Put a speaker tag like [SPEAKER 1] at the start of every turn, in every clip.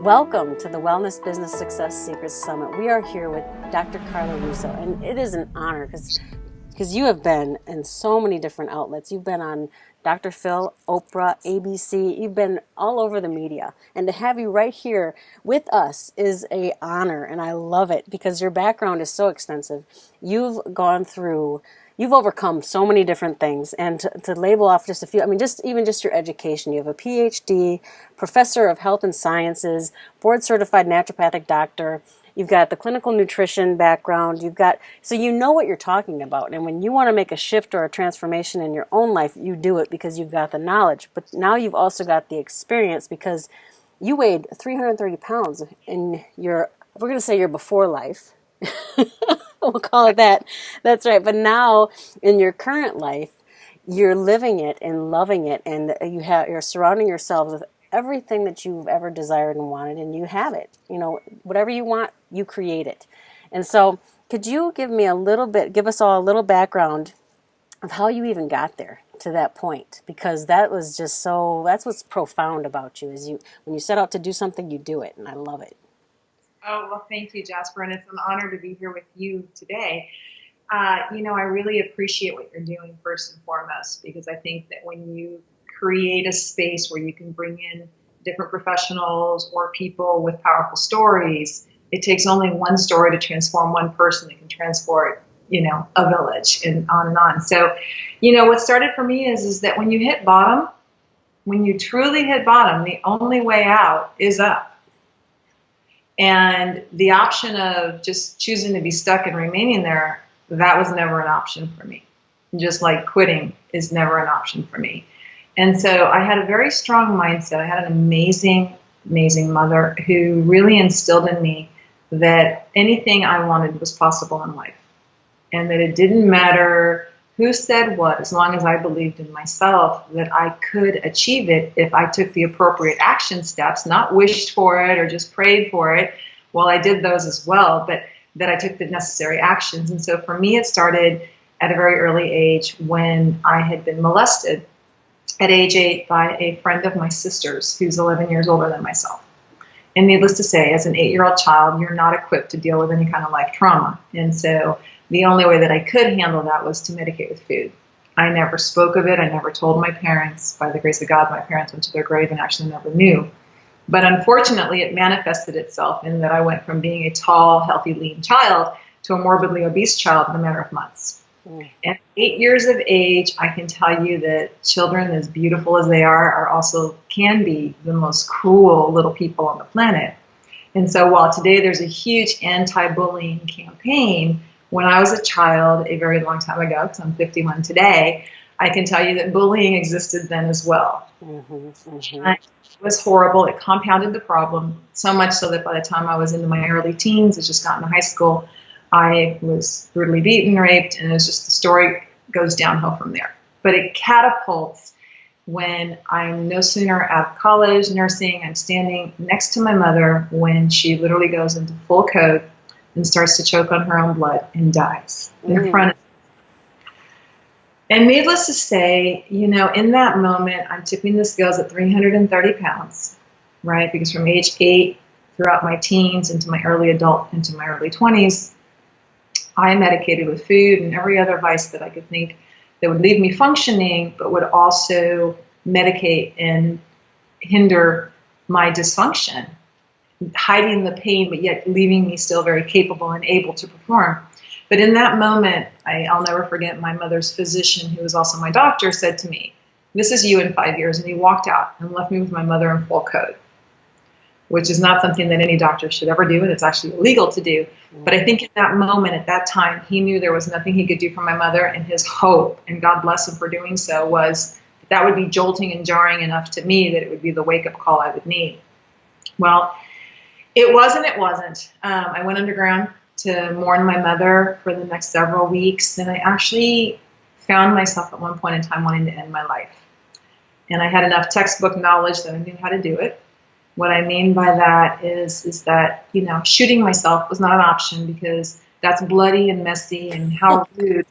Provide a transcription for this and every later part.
[SPEAKER 1] Welcome to the Wellness Business Success Secrets Summit. We are here with Dr. Carla Russo, and it is an honor because you have been in so many different outlets. You've been on Dr. Phil, Oprah, ABC. You've been all over the media. And to have you right here with us is an honor, and I love it because your background is so extensive. You've overcome so many different things, and to label off just a few, just your education. You have a PhD, professor of health and sciences, board certified naturopathic doctor. You've got the clinical nutrition background. So you know what you're talking about. And when you want to make a shift or a transformation in your own life, you do it because you've got the knowledge. But now you've also got the experience because you weighed 330 pounds in we're going to say your before life. We'll call it that. That's right. But now in your current life, you're living it and loving it, and you're surrounding yourselves with everything that you've ever desired and wanted, and you have it. Whatever you want, you create it. And so could you give us all a little background of how you even got there to that point? Because that's what's profound about you, is when you set out to do something, you do it, and I love it.
[SPEAKER 2] Oh, well, thank you, Jasper, and it's an honor to be here with you today. I really appreciate what you're doing first and foremost, because I think that when you create a space where you can bring in different professionals or people with powerful stories, it takes only one story to transform one person that can transport, a village, and on and on. So, what started for me is that when you hit bottom, when you truly hit bottom, the only way out is up. And the option of just choosing to be stuck and remaining there, that was never an option for me. Just like quitting is never an option for me. And so I had a very strong mindset. I had an amazing, amazing mother who really instilled in me that anything I wanted was possible in life. And that it didn't matter who said what, as long as I believed in myself, that I could achieve it if I took the appropriate action steps, not wished for it or just prayed for it. Well, I did those as well, but that I took the necessary actions. And so for me, it started at a very early age when I had been molested at age 8 by a friend of my sister's who's 11 years older than myself. And needless to say, as an 8-year-old child, you're not equipped to deal with any kind of life trauma. And so the only way that I could handle that was to medicate with food. I never spoke of it. I never told my parents. By the grace of God, my parents went to their grave and actually never knew. But unfortunately, it manifested itself in that I went from being a tall, healthy, lean child to a morbidly obese child in a matter of months. At 8 years of age, I can tell you that children, as beautiful as they are also can be the most cruel little people on the planet. And so while today there's a huge anti-bullying campaign, when I was a child, a very long time ago, because I'm 51 today, I can tell you that bullying existed then as well. It was horrible. It compounded the problem, so much so that by the time I was into my early teens, I just got into high school, I was brutally beaten, raped, and it's just the story goes downhill from there. But it catapults when I'm no sooner out of college, nursing, I'm standing next to my mother when she literally goes into full code and starts to choke on her own blood and dies in front of me. And needless to say, in that moment, I'm tipping the scales at 330 pounds, right? Because from age 8 throughout my teens into my early adult, into my early 20s, I medicated with food and every other vice that I could think that would leave me functioning, but would also medicate and hinder my dysfunction, hiding the pain, but yet leaving me still very capable and able to perform. But in that moment, I'll never forget, my mother's physician, who was also my doctor, said to me, "This is you in 5 years." And he walked out and left me with my mother in full code, which is not something that any doctor should ever do, and it's actually illegal to do. But I think in that moment, at that time, he knew there was nothing he could do for my mother, and his hope, and God bless him for doing so, was that would be jolting and jarring enough to me that it would be the wake-up call I would need. Well, it was and it wasn't. I went underground to mourn my mother for the next several weeks, and I actually found myself at one point in time wanting to end my life. And I had enough textbook knowledge that I knew how to do it. What I mean by that is that, shooting myself was not an option, because that's bloody and messy, and how rude.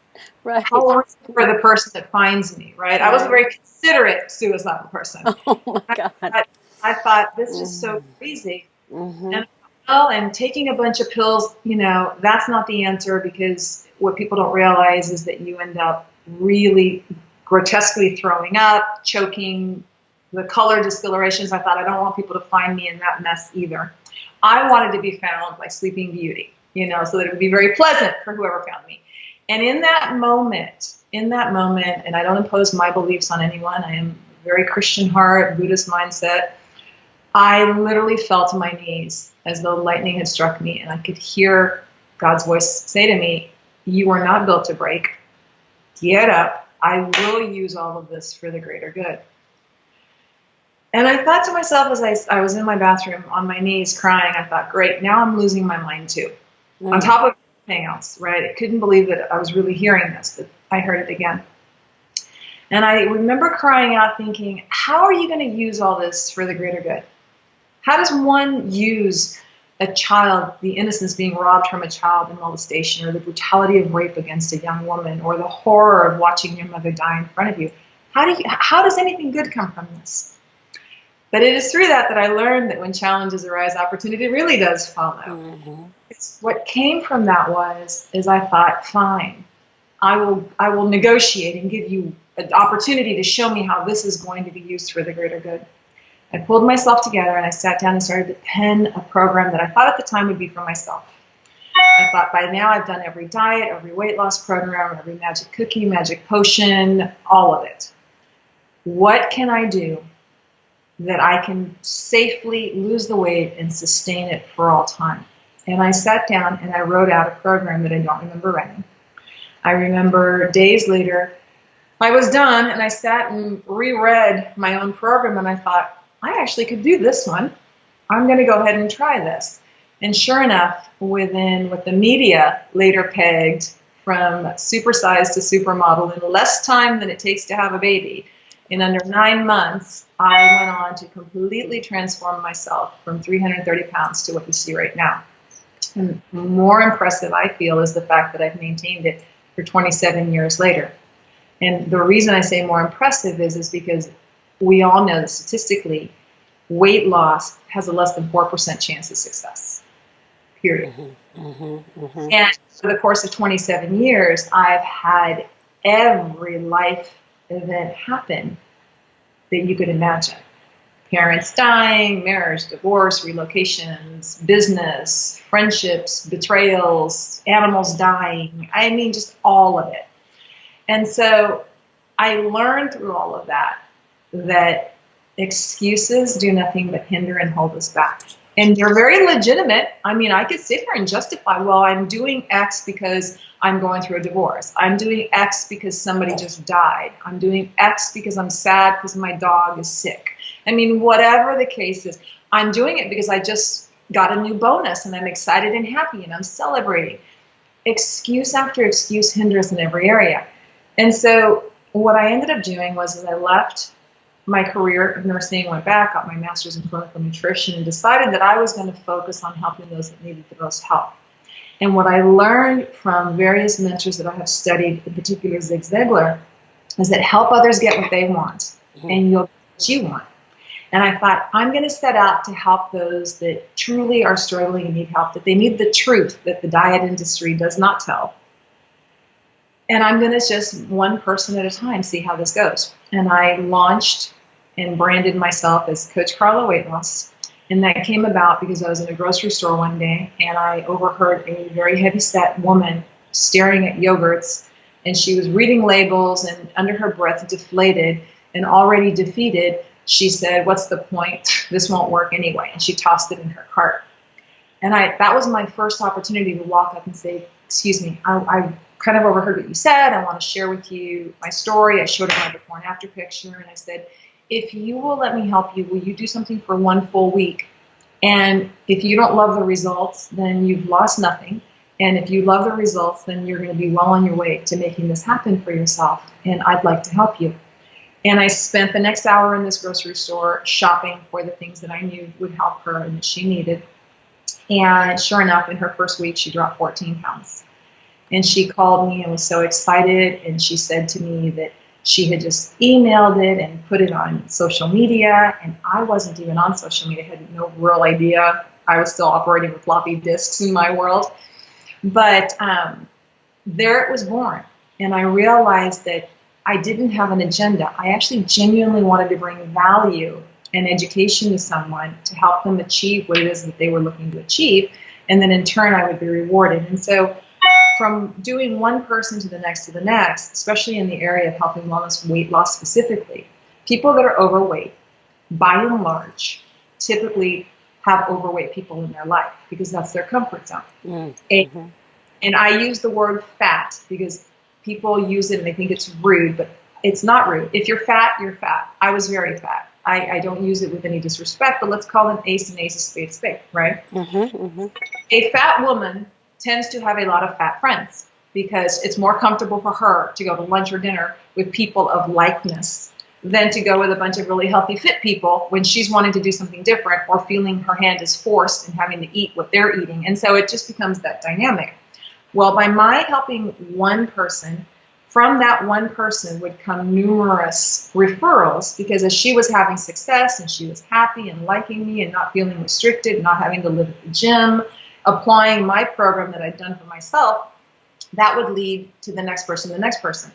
[SPEAKER 1] Right.
[SPEAKER 2] How rude for the person that finds me, right? I was a very considerate suicidal person.
[SPEAKER 1] Oh my God.
[SPEAKER 2] I thought, this is so crazy. And well, and taking a bunch of pills, that's not the answer, because what people don't realize is that you end up really grotesquely throwing up, choking, the color discolorations. I thought, I don't want people to find me in that mess either. I wanted to be found by Sleeping Beauty, so that it would be very pleasant for whoever found me. And in that moment, and I don't impose my beliefs on anyone, I am very Christian heart, Buddhist mindset, I literally fell to my knees as though lightning had struck me, and I could hear God's voice say to me, you are not built to break. Get up. I will use all of this for the greater good. And I thought to myself as I was in my bathroom on my knees crying, I thought, great, now I'm losing my mind too. On top of everything else, right? I couldn't believe that I was really hearing this, but I heard it again. And I remember crying out thinking, how are you going to use all this for the greater good? How does one use a child, the innocence being robbed from a child in molestation, or the brutality of rape against a young woman, or the horror of watching your mother die in front of you? How does anything good come from this? But it is through that I learned that when challenges arise, opportunity really does follow. What came from that is I thought, fine, I will negotiate and give you an opportunity to show me how this is going to be used for the greater good. I pulled myself together and I sat down and started to pen a program that I thought at the time would be for myself. I thought, by now I've done every diet, every weight loss program, every magic cookie, magic potion, all of it. What can I do that I can safely lose the weight and sustain it for all time? And I sat down and I wrote out a program that I don't remember writing. I remember days later, I was done and I sat and reread my own program, and I thought, I actually could do this one. I'm going to go ahead and try this. And sure enough, within what the media later pegged from supersize to supermodel in less time than it takes to have a baby, in under 9 months, I went on to completely transform myself from 330 pounds to what you see right now. And more impressive, I feel, is the fact that I've maintained it for 27 years later. And the reason I say more impressive is because we all know that statistically, weight loss has a less than 4% chance of success, period. And for the course of 27 years, I've had every life event happen that you could imagine. Parents dying, marriage, divorce, relocations, business, friendships, betrayals, animals dying. I mean, just all of it. And so I learned through all of that excuses do nothing but hinder and hold us back. And they're very legitimate. I mean, I could sit here and justify, well, I'm doing X because I'm going through a divorce. I'm doing X because somebody just died. I'm doing X because I'm sad because my dog is sick. I mean, whatever the case is, I'm doing it because I just got a new bonus and I'm excited and happy and I'm celebrating. Excuse after excuse hinders in every area. And so what I ended up doing was I left my career of nursing, went back, got my master's in clinical nutrition, and decided that I was going to focus on helping those that needed the most help. And what I learned from various mentors that I have studied, in particular Zig Ziglar, is that help others get what they want, and you'll get what you want. And I thought, I'm going to set out to help those that truly are struggling and need help, that they need the truth that the diet industry does not tell. And I'm going to just one person at a time see how this goes. And I launched and branded myself as Coach Carla Weight Loss. And that came about because I was in a grocery store one day and I overheard a very heavy-set woman staring at yogurts. And she was reading labels and under her breath, deflated and already defeated, she said, what's the point? This won't work anyway. And she tossed it in her cart. And that was my first opportunity to walk up and say, excuse me, I kind of overheard what you said. I want to share with you my story. I showed her my before and after picture. And I said, if you will let me help you, will you do something for 1 full week? And if you don't love the results, then you've lost nothing. And if you love the results, then you're going to be well on your way to making this happen for yourself. And I'd like to help you. And I spent the next hour in this grocery store shopping for the things that I knew would help her and that she needed. And sure enough, in her first week, she dropped 14 pounds. And she called me and was so excited. And she said to me that she had just emailed it and put it on social media. And I wasn't even on social media. I had no real idea I was still operating with floppy disks in my world. But there it was born. And I realized that I didn't have an agenda. I actually genuinely wanted to bring value and education to someone to help them achieve what it is that they were looking to achieve. And then in turn, I would be rewarded. And so from doing one person to the next, especially in the area of health and wellness, weight loss specifically, people that are overweight, by and large, typically have overweight people in their life because that's their comfort zone. Mm-hmm. And I use the word fat because people use it and they think it's rude, but it's not rude. If you're fat, you're fat. I was very fat. I don't use it with any disrespect, but let's call an ace and ace a spade spade, right? Mm-hmm, mm-hmm. A fat woman tends to have a lot of fat friends because it's more comfortable for her to go to lunch or dinner with people of likeness than to go with a bunch of really healthy, fit people when she's wanting to do something different or feeling her hand is forced and having to eat what they're eating. And so it just becomes that dynamic. Well, by my helping one person, from that one person would come numerous referrals because as she was having success and she was happy and liking me and not feeling restricted, not having to live at the gym, applying my program that I'd done for myself, that would lead to the next person, the next person.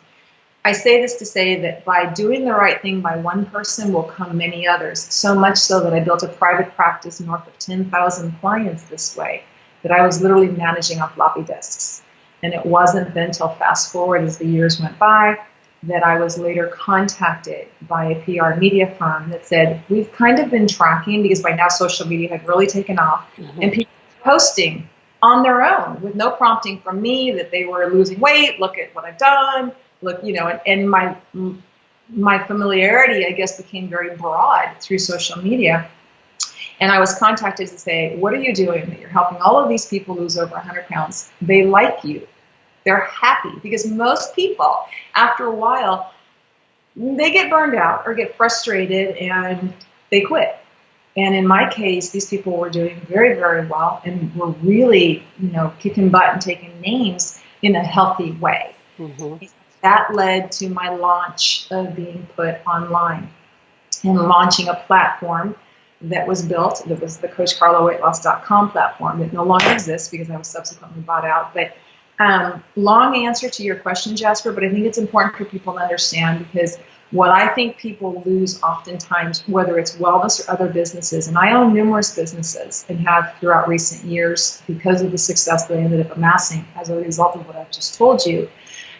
[SPEAKER 2] I say this to say that by doing the right thing by one person will come many others, so much so that I built a private practice north of 10,000 clients this way, that I was literally managing off floppy disks. And it wasn't then until fast forward as the years went by that I was later contacted by a PR media firm that said, we've kind of been tracking, because by now social media had really taken off, mm-hmm. and people were posting on their own with no prompting from me that they were losing weight, look at what I've done, look, and my familiarity, I guess, became very broad through social media. And I was contacted to say, what are you doing that you're helping all of these people lose over 100 pounds? They like you. They're happy. Because most people, after a while, they get burned out or get frustrated and they quit. And in my case, these people were doing very, very well and were really, kicking butt and taking names in a healthy way. Mm-hmm. That led to my launch of being put online and launching a platform that was built. That was the CoachCarlaWeightLoss.com platform that no longer exists because I was subsequently bought out. But long answer to your question, Jasper, but I think it's important for people to understand because what I think people lose oftentimes, whether it's wellness or other businesses, and I own numerous businesses and have throughout recent years because of the success that I ended up amassing as a result of what I've just told you,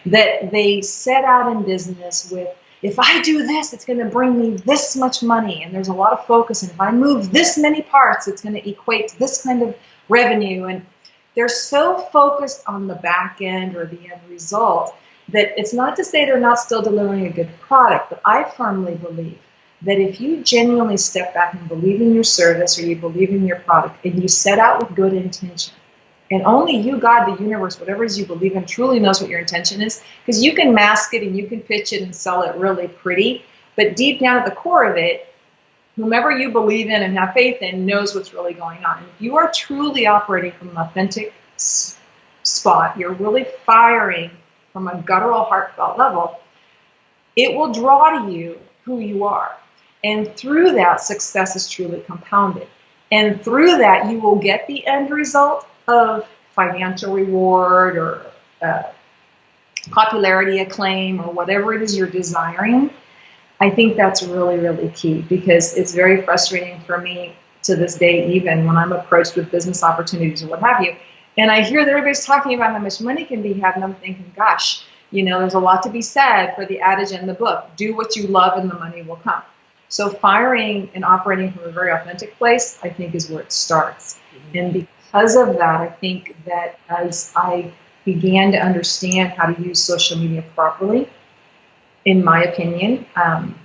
[SPEAKER 2] that they set out in business with, if I do this, it's going to bring me this much money. And there's a lot of focus. And if I move this many parts, it's going to equate to this kind of revenue. And they're so focused on the back end or the end result that it's not to say they're not still delivering a good product. But I firmly believe that if you genuinely step back and believe in your service or you believe in your product and you set out with good intention, and only you, God, the universe, whatever it is you believe in, truly knows what your intention is. Because you can mask it and you can pitch it and sell it really pretty. But deep down at the core of it, whomever you believe in and have faith in knows what's really going on. And if you are truly operating from an authentic spot, you're really firing from a guttural, heartfelt level, it will draw to you who you are. And through that, success is truly compounded. And through that, you will get the end result of financial reward or popularity acclaim or whatever it is you're desiring. I think that's really, really key because it's very frustrating for me to this day, even when I'm approached with business opportunities or what have you. And I hear that everybody's talking about how much money can be had, and I'm thinking, gosh, there's a lot to be said for the adage in the book, do what you love and the money will come. So firing and operating from a very authentic place, I think, is where it starts. Mm-hmm. And because of that, I think that as I began to understand how to use social media properly, in my opinion, and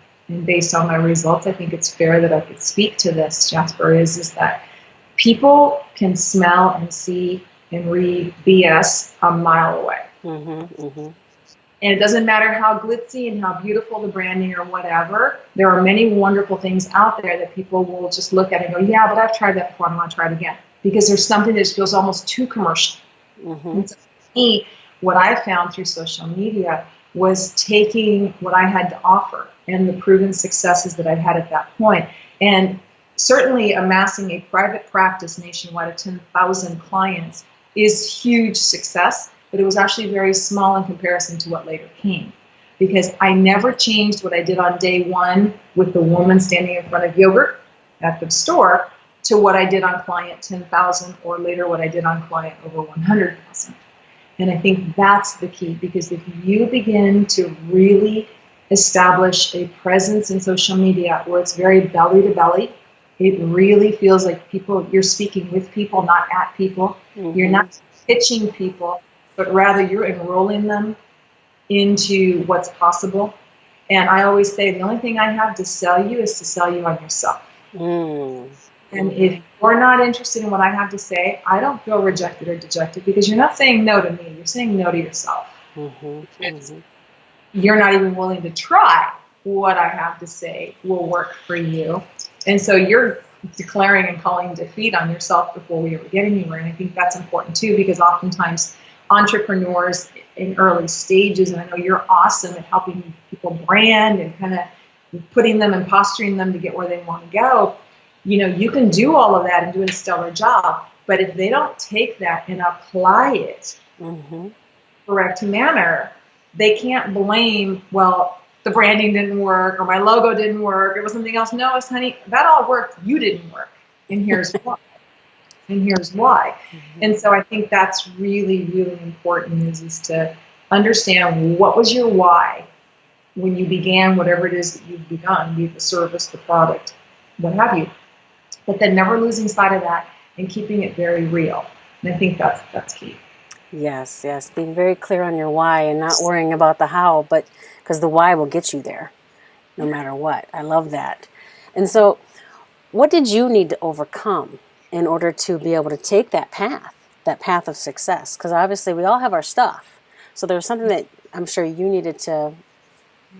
[SPEAKER 2] based on my results, I think it's fair that I could speak to this, Jasper, is that people can smell and see and read BS a mile away. Mm-hmm, mm-hmm. And it doesn't matter how glitzy and how beautiful the branding or whatever. There are many wonderful things out there that people will just look at and go, yeah, but I've tried that before. I want to try it again. Because there's something that just feels almost too commercial. Mm-hmm. And so for me, what I found through social media was taking what I had to offer and the proven successes that I'd had at that point and certainly amassing a private practice nationwide of 10,000 clients is huge success, but it was actually very small in comparison to what later came. Because I never changed what I did on day one with the woman standing in front of yogurt at the store to what I did on client 10,000 or later what I did on client over 100,000. And I think that's the key, because if you begin to really establish a presence in social media where it's very belly to belly, it really feels like you're speaking with people, not at people. Mm-hmm. You're not pitching people, but rather you're enrolling them into what's possible. And I always say the only thing I have to sell you is to sell you on yourself. Mm. And if you're not interested in what I have to say, I don't feel rejected or dejected, because you're not saying no to me. You're saying no to yourself. Mm-hmm. Mm-hmm. You're not even willing to try what I have to say will work for you. And so you're declaring and calling defeat on yourself before we ever get anywhere. And I think that's important too, because oftentimes entrepreneurs in early stages, and I know you're awesome at helping people brand and kind of putting them and posturing them to get where they want to go. You know, you can do all of that and do a stellar job, but if they don't take that and apply it in the correct manner, they can't blame, well, the branding didn't work, or my logo didn't work, it was something else. No, it's, honey, that all worked. You didn't work. And here's why. And here's why. Mm-hmm. And so I think that's really, really important is to understand what was your why when you began whatever it is that you've begun, be it the service, the product, what have you. But then never losing sight of that and keeping it very real. And I think that's key.
[SPEAKER 1] Yes, yes. Being very clear on your why and not worrying about the how, but because the why will get you there no matter what. I love that. And so what did you need to overcome in order to be able to take that path of success? Because obviously we all have our stuff. So there was something that I'm sure you needed to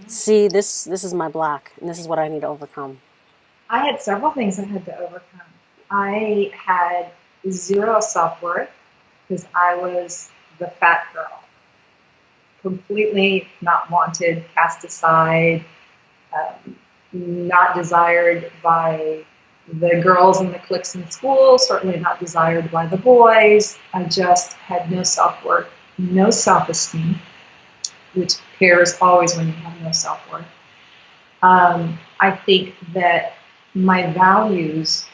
[SPEAKER 1] see, this is my block and this is what I need to overcome.
[SPEAKER 2] I had several things I had to overcome. I had zero self-worth because I was the fat girl, completely not wanted, cast aside, not desired by the girls in the cliques in school, certainly not desired by the boys. I just had no self-worth, no self-esteem, which pairs always when you have no self-worth. I think that my values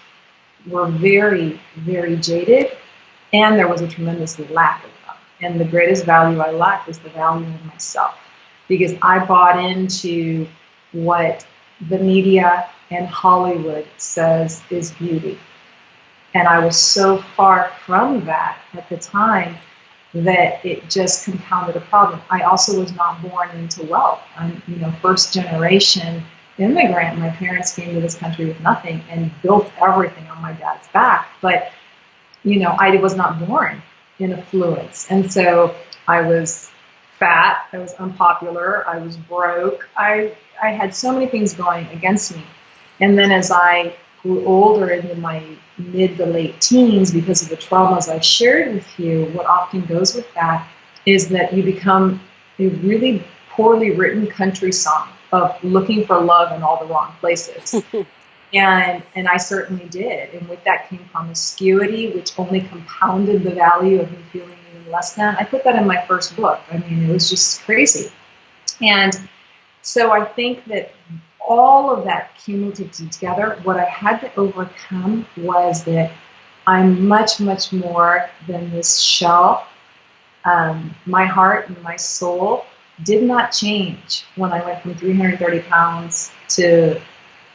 [SPEAKER 2] were very, very jaded, and there was a tremendous lack of them. And the greatest value I lacked was the value in myself, because I bought into what the media and Hollywood says is beauty. And I was so far from that at the time that it just compounded a problem. I also was not born into wealth. I'm, first generation immigrant. My parents came to this country with nothing and built everything on my dad's back. But, I was not born in affluence. And so I was fat, I was unpopular, I was broke. I had so many things going against me. And then as I grew older into my mid to late teens, because of the traumas I shared with you, what often goes with that is that you become a really poorly written country song of looking for love in all the wrong places. And I certainly did. And with that came promiscuity, which only compounded the value of me feeling even less than. I put that in my first book. I mean, it was just crazy. And so I think that all of that cumulatively together, what I had to overcome was that I'm much, much more than this shell. My heart and my soul did not change when I went from 330 pounds to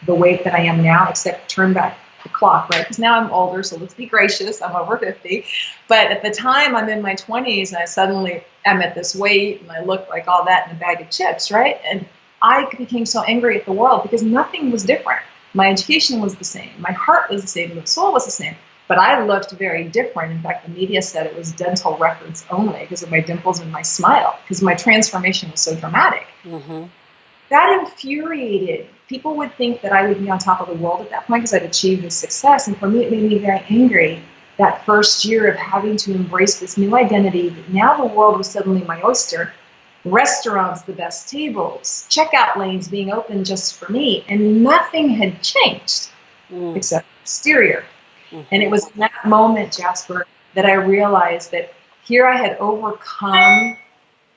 [SPEAKER 2] the weight that I am now, except turn back the clock, right? Because now I'm older, so let's be gracious. I'm over 50. But at the time, I'm in my 20s, and I suddenly am at this weight, and I look like all that in a bag of chips, right? And I became so angry at the world because nothing was different. My education was the same. My heart was the same. My soul was the same. But I looked very different. In fact, the media said it was dental records only because of my dimples and my smile, because my transformation was so dramatic. Mm-hmm. That infuriated. People would think that I would be on top of the world at that point because I'd achieved this success. And for me, it made me very angry that first year of having to embrace this new identity. That now the world was suddenly my oyster. Restaurants, the best tables, checkout lanes being open just for me, and nothing had changed. except exterior. And it
[SPEAKER 1] Mm-hmm.
[SPEAKER 2] was in that moment, Jasper, that I realized that here I had overcome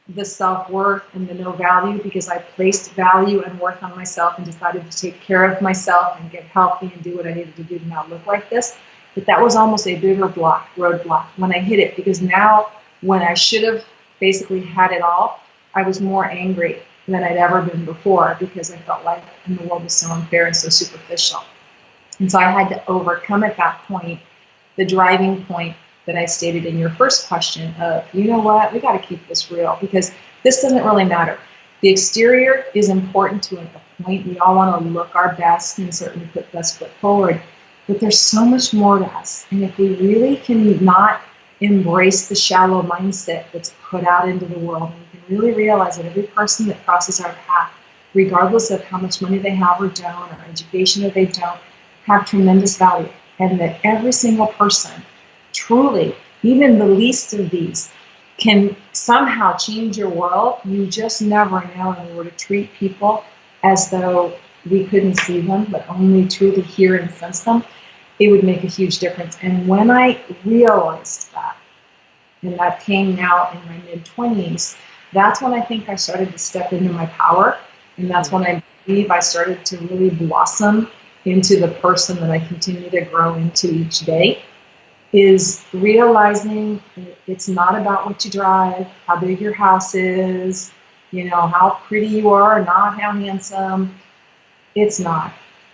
[SPEAKER 2] the self-worth and the no value because I placed value and worth on myself and decided to take care of myself and get healthy and do what I needed to do to now look like this. But that was almost a bigger roadblock when I hit it, because now when I should have basically had it all, I was more angry than I'd ever been before because I felt like the world was so unfair and so superficial. And so I had to overcome at that point the driving point that I stated in your first question of, you know what, we got to keep this real because this doesn't really matter. The exterior is important to a point. We all want to look our best and certainly put best foot forward. But there's so much more to us. And if we really can not embrace the shallow mindset that's put out into the world, and we can really realize that every person that crosses our path, regardless of how much money they have or don't, or education that they don't, have tremendous value. And that every single person, truly, even the least of these, can somehow change your world. You just never know. And we were to treat people as though we couldn't see them, but only truly hear and sense them, it would make a huge difference. And when I realized that, and that came now in my mid-20s, that's when I think I started to step into my power. And that's when I believe I started to really blossom into the person that I continue to grow into each day, is realizing it's not about what you drive, how big your house is, how pretty you are, not how handsome. It's not.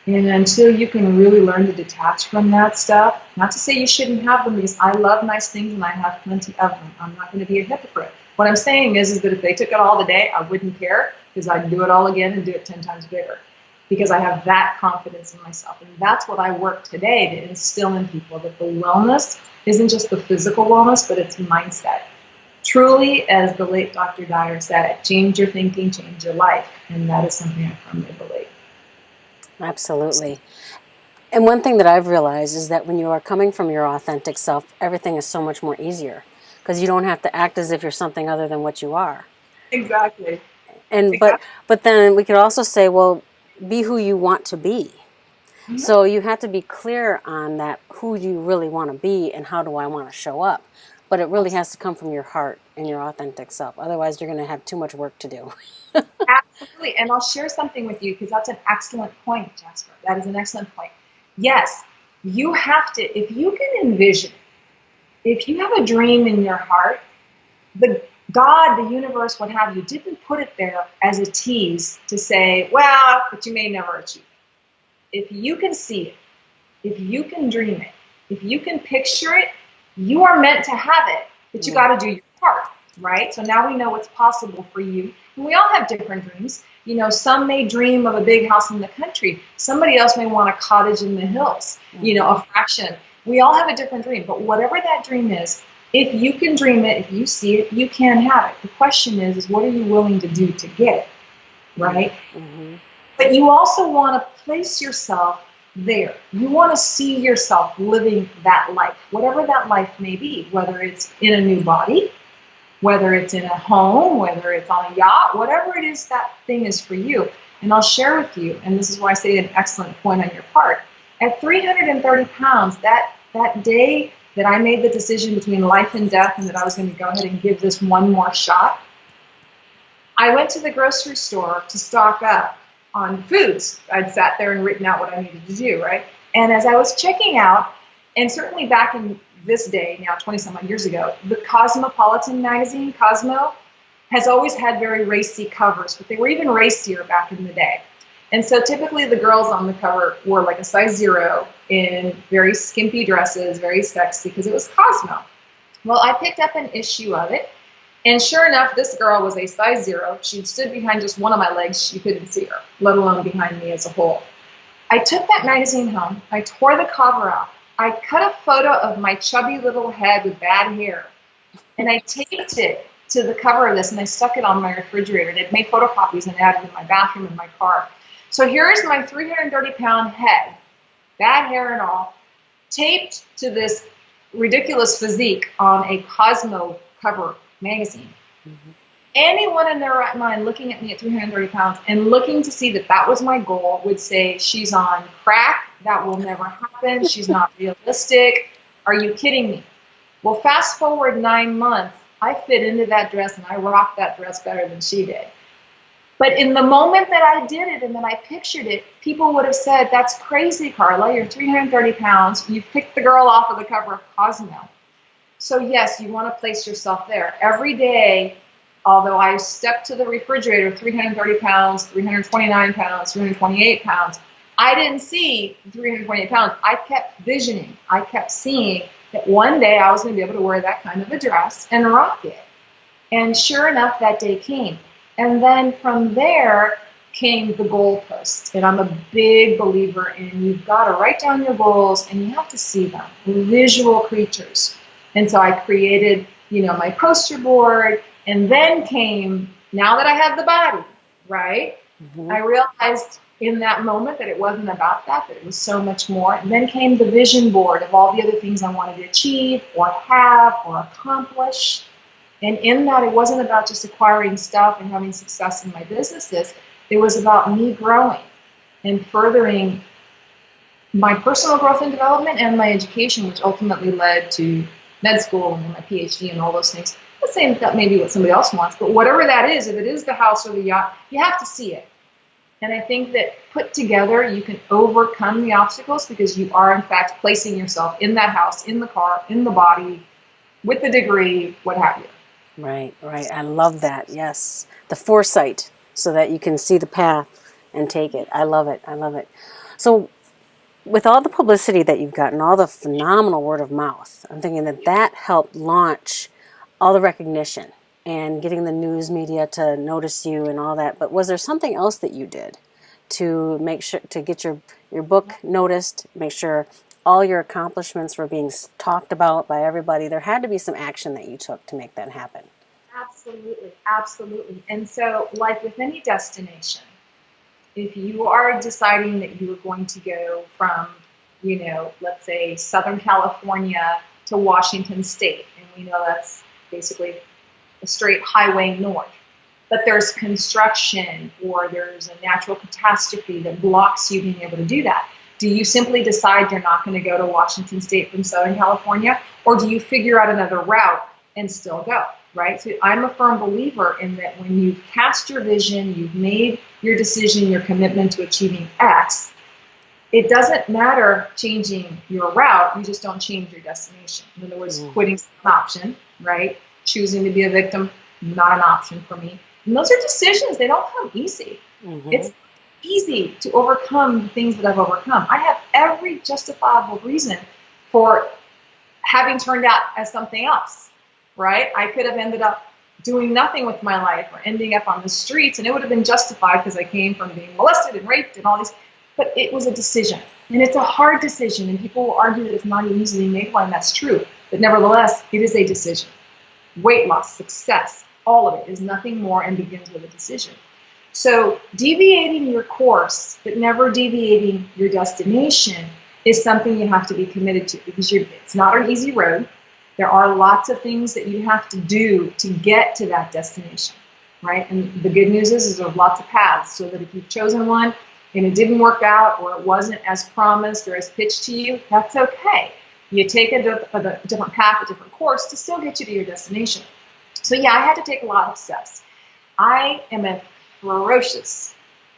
[SPEAKER 2] And until you can really learn to detach from that stuff, not to say you shouldn't have them, because I love nice things and I have plenty of them. I'm not going to be a hypocrite. What I'm saying is that if they took it all today, I wouldn't care, because I'd do it all again and do it 10 times bigger, because I have that confidence in myself. And that's what I work today to instill in people, that the wellness isn't just the physical wellness, but it's mindset. Truly, as the late Dr. Dyer said, change your thinking, change your life. And that is something I firmly believe.
[SPEAKER 1] Absolutely. And one thing that I've realized is that when you are coming from your authentic self, everything is so much more easier because you don't have to act as if you're something other than what you are.
[SPEAKER 2] Exactly.
[SPEAKER 1] And but then we could also say, well, be who you want to be.
[SPEAKER 2] Mm-hmm.
[SPEAKER 1] So you have to be clear on that, who you really want to be and how do I want to show up. But it really has to come from your heart and your authentic self. Otherwise, you're going to have too much work to do.
[SPEAKER 2] Absolutely. And I'll share something with you, because that's an excellent point, Jasper. That is an excellent point. Yes, you have to, if you can envision, if you have a dream in your heart, the God, the universe, what have you, didn't put it there as a tease to say, well, but you may never achieve it. If you can see it, if you can dream it, if you can picture it, you are meant to have it, but you got to do your part, right? So now we know what's possible for you. And we all have different dreams. Some may dream of a big house in the country. Somebody else may want a cottage in the hills, a fraction. We all have a different dream, but whatever that dream is, if you can dream it, if you see it, you can have it. The question is what are you willing to do to get it, right?
[SPEAKER 1] Mm-hmm.
[SPEAKER 2] But you also want to place yourself there. You want to see yourself living that life, whatever that life may be, whether it's in a new body, whether it's in a home, whether it's on a yacht, whatever it is that thing is for you. And I'll share with you, and this is why I say an excellent point on your part. At 330 pounds, that day that I made the decision between life and death and that I was going to go ahead and give this one more shot, I went to the grocery store to stock up on foods. I'd sat there and written out what I needed to do, right? And as I was checking out, and certainly back in this day, now 20-some odd years ago, the Cosmopolitan magazine, Cosmo, has always had very racy covers, but they were even racier back in the day. And so typically the girls on the cover were like a size 0 in very skimpy dresses, very sexy, because it was Cosmo. Well, I picked up an issue of it, and sure enough, this girl was a size 0. She stood behind just one of my legs. You couldn't see her, let alone behind me as a whole. I took that magazine home. I tore the cover out. I cut a photo of my chubby little head with bad hair, and I taped it to the cover of this, and I stuck it on my refrigerator. They'd made photocopies and had it in my bathroom in my car. So here is my 330-pound head, bad hair and all, taped to this ridiculous physique on a Cosmo cover magazine. Mm-hmm. anyone in their right mind looking at me at 330 pounds and looking to see that that was my goal would say, she's on crack. That will never happen. She's not realistic. Are you kidding me? Well, fast forward 9 months, I fit into that dress and I rocked that dress better than she did. But in the moment that I did it and that I pictured it, people would have said, that's crazy, Carla. You're 330 pounds. You picked the girl off of the cover of Cosmo. So yes, you want to place yourself there. Every day, although I stepped to the refrigerator 330 pounds, 329 pounds, 328 pounds, I didn't see 328 pounds. I kept visioning. I kept seeing that one day I was going to be able to wear that kind of a dress and rock it. And sure enough, that day came. And then from there came the goalposts. And I'm a big believer in you've got to write down your goals and you have to see them. We're visual creatures. And so I created, my poster board. And then came, now that I had the body, right? Mm-hmm. I realized in that moment that it wasn't about that it was so much more. And then came the vision board of all the other things I wanted to achieve or have or accomplish. And in that, it wasn't about just acquiring stuff and having success in my businesses. It was about me growing and furthering my personal growth and development and my education, which ultimately led to med school and my PhD and all those things. The same that maybe what somebody else wants, but whatever that is, if it is the house or the yacht, you have to see it. And I think that put together, you can overcome the obstacles because you are, in fact, placing yourself in that house, in the car, in the body, with the degree, what have you.
[SPEAKER 1] Right. I love that. Yes. The foresight so that you can see the path and take it. I love it. So with all the publicity that you've gotten, all the phenomenal word of mouth, I'm thinking that helped launch all the recognition and getting the news media to notice you and all that. But was there something else that you did to make sure to get your book noticed, make sure all your accomplishments were being talked about by everybody? There had to be some action that you took to make that happen.
[SPEAKER 2] Absolutely. And so, like with any destination, if you are deciding that you are going to go from, let's say Southern California to Washington State, and we know that's basically a straight highway north, but there's construction or there's a natural catastrophe that blocks you being able to do that. Do you simply decide you're not going to go to Washington State from Southern California, or do you figure out another route and still go, right? So I'm a firm believer in that when you've cast your vision, you've made your decision, your commitment to achieving X, it doesn't matter changing your route, you just don't change your destination. In other words, quitting's an option, right? Choosing to be a victim, not an option for me. And those are decisions, they don't come easy. Mm-hmm. It's easy to overcome the things that I've overcome. I have every justifiable reason for having turned out as something else, right? I could have ended up doing nothing with my life or ending up on the streets, and it would have been justified because I came from being molested and raped and all these, but it was a decision. And it's a hard decision, and people will argue that it's not an easily made one. That's true. But nevertheless, it is a decision. Weight loss, success, all of it is nothing more and begins with a decision. So deviating your course, but never deviating your destination is something you have to be committed to because it's not an easy road. There are lots of things that you have to do to get to that destination, right? And the good news is there's lots of paths so that if you've chosen one and it didn't work out or it wasn't as promised or as pitched to you, that's okay. You take a different path, a different course to still get you to your destination. So yeah, I had to take a lot of steps. I am a ferocious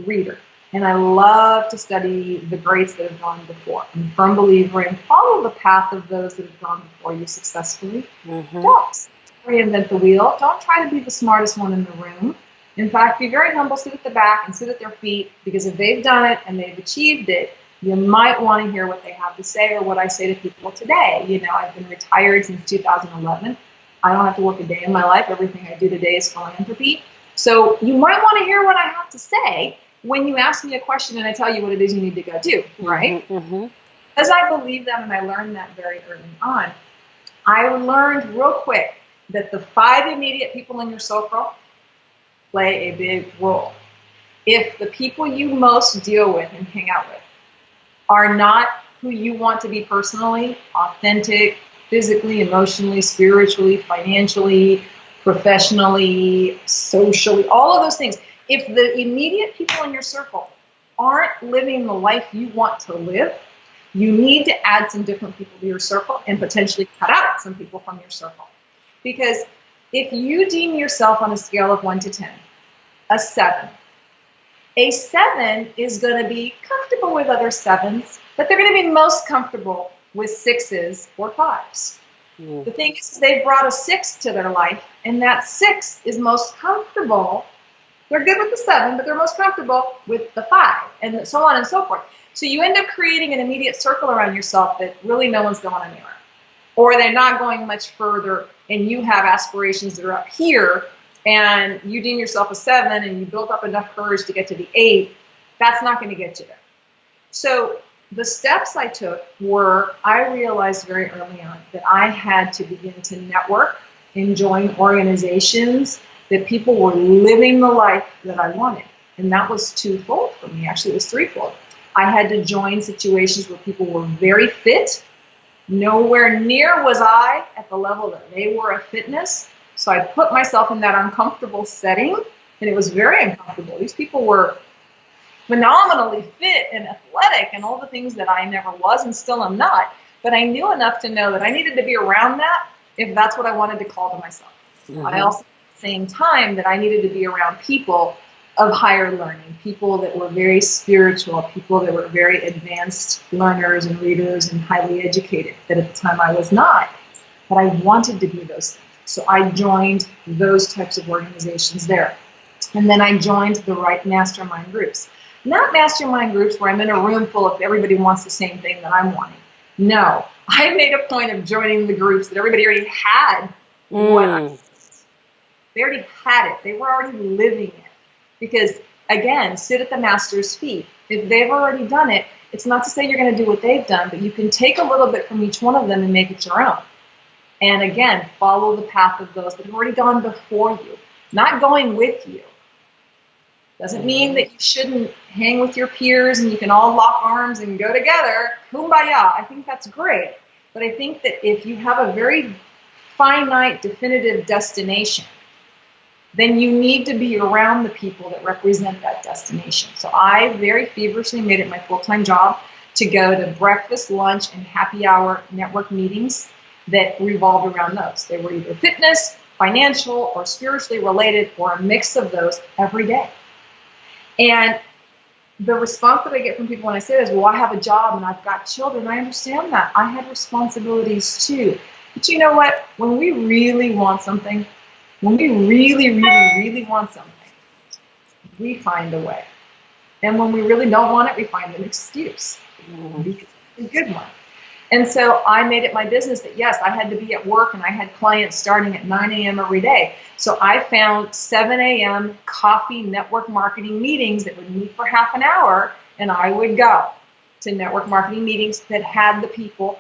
[SPEAKER 2] reader, and I love to study the greats that have gone before. I'm a firm believer in follow the path of those that have gone before you successfully. Mm-hmm. Don't reinvent the wheel. Don't try to be the smartest one in the room. In fact, be very humble, sit at the back and sit at their feet, because if they've done it and they've achieved it, you might want to hear what they have to say or what I say to people today. I've been retired since 2011. I don't have to work a day in my life. Everything I do today is philanthropy. So you might want to hear what I have to say when you ask me a question and I tell you what it is you need to go do, right? Mm-hmm. Because I believe that and I learned that very early on. I learned real quick that the 5 immediate people in your circle play a big role. If the people you most deal with and hang out with are not who you want to be personally, authentic, physically, emotionally, spiritually, financially, professionally, socially, all of those things. If the immediate people in your circle aren't living the life you want to live, you need to add some different people to your circle and potentially cut out some people from your circle. Because if you deem yourself on a scale of 1 to 10, a 7, a 7 is going to be comfortable with other 7s, but they're going to be most comfortable with 6s or 5s. The thing is, they've brought a 6 to their life, and that 6 is most comfortable. They're good with the 7, but they're most comfortable with the 5, and so on and so forth. So you end up creating an immediate circle around yourself that really no one's going anywhere. Or they're not going much further, and you have aspirations that are up here, and you deem yourself a 7, and you built up enough courage to get to the 8. That's not going to get you there. So the steps I took were, I realized very early on that I had to begin to network and join organizations that people were living the life that I wanted. And that was twofold for me. Actually, it was threefold. I had to join situations where people were very fit. Nowhere near was I at the level that they were of fitness. So I put myself in that uncomfortable setting, and it was very uncomfortable. These people were phenomenally fit and athletic and all the things that I never was and still am not. But I knew enough to know that I needed to be around that if that's what I wanted to call to myself. I also, at the same time, that I needed to be around people of higher learning, people that were very spiritual, people that were very advanced learners and readers and highly educated, that at the time I was not. But I wanted to be those things. So I joined those types of organizations there. And then I joined the right mastermind groups. Not mastermind groups where I'm in a room full of everybody wants the same thing that I'm wanting. No, I made a point of joining the groups that everybody already had. They already had it. They were already living it. Because, again, sit at the master's feet. If they've already done it, it's not to say you're going to do what they've done, but you can take a little bit from each one of them and make it your own. And, again, follow the path of those that have already gone before you, not going with you. Doesn't mean that you shouldn't hang with your peers and you can all lock arms and go together. Kumbaya. I think that's great. But I think that if you have a very finite, definitive destination, then you need to be around the people that represent that destination. So I very feverishly made it my full-time job to go to breakfast, lunch, and happy hour network meetings that revolved around those. They were either fitness, financial, or spiritually related, or a mix of those every day. And the response that I get from people when I say this, well, I have a job and I've got children. I understand that. I had responsibilities too. But you know what? When we really want something, when we really, really, really want something, we find a way. And when we really don't want it, we find an excuse. Because it's a good one. And so I made it my business that, yes, I had to be at work and I had clients starting at 9 a.m. every day. So I found 7 a.m. coffee network marketing meetings that would meet for half an hour, and I would go to network marketing meetings that had the people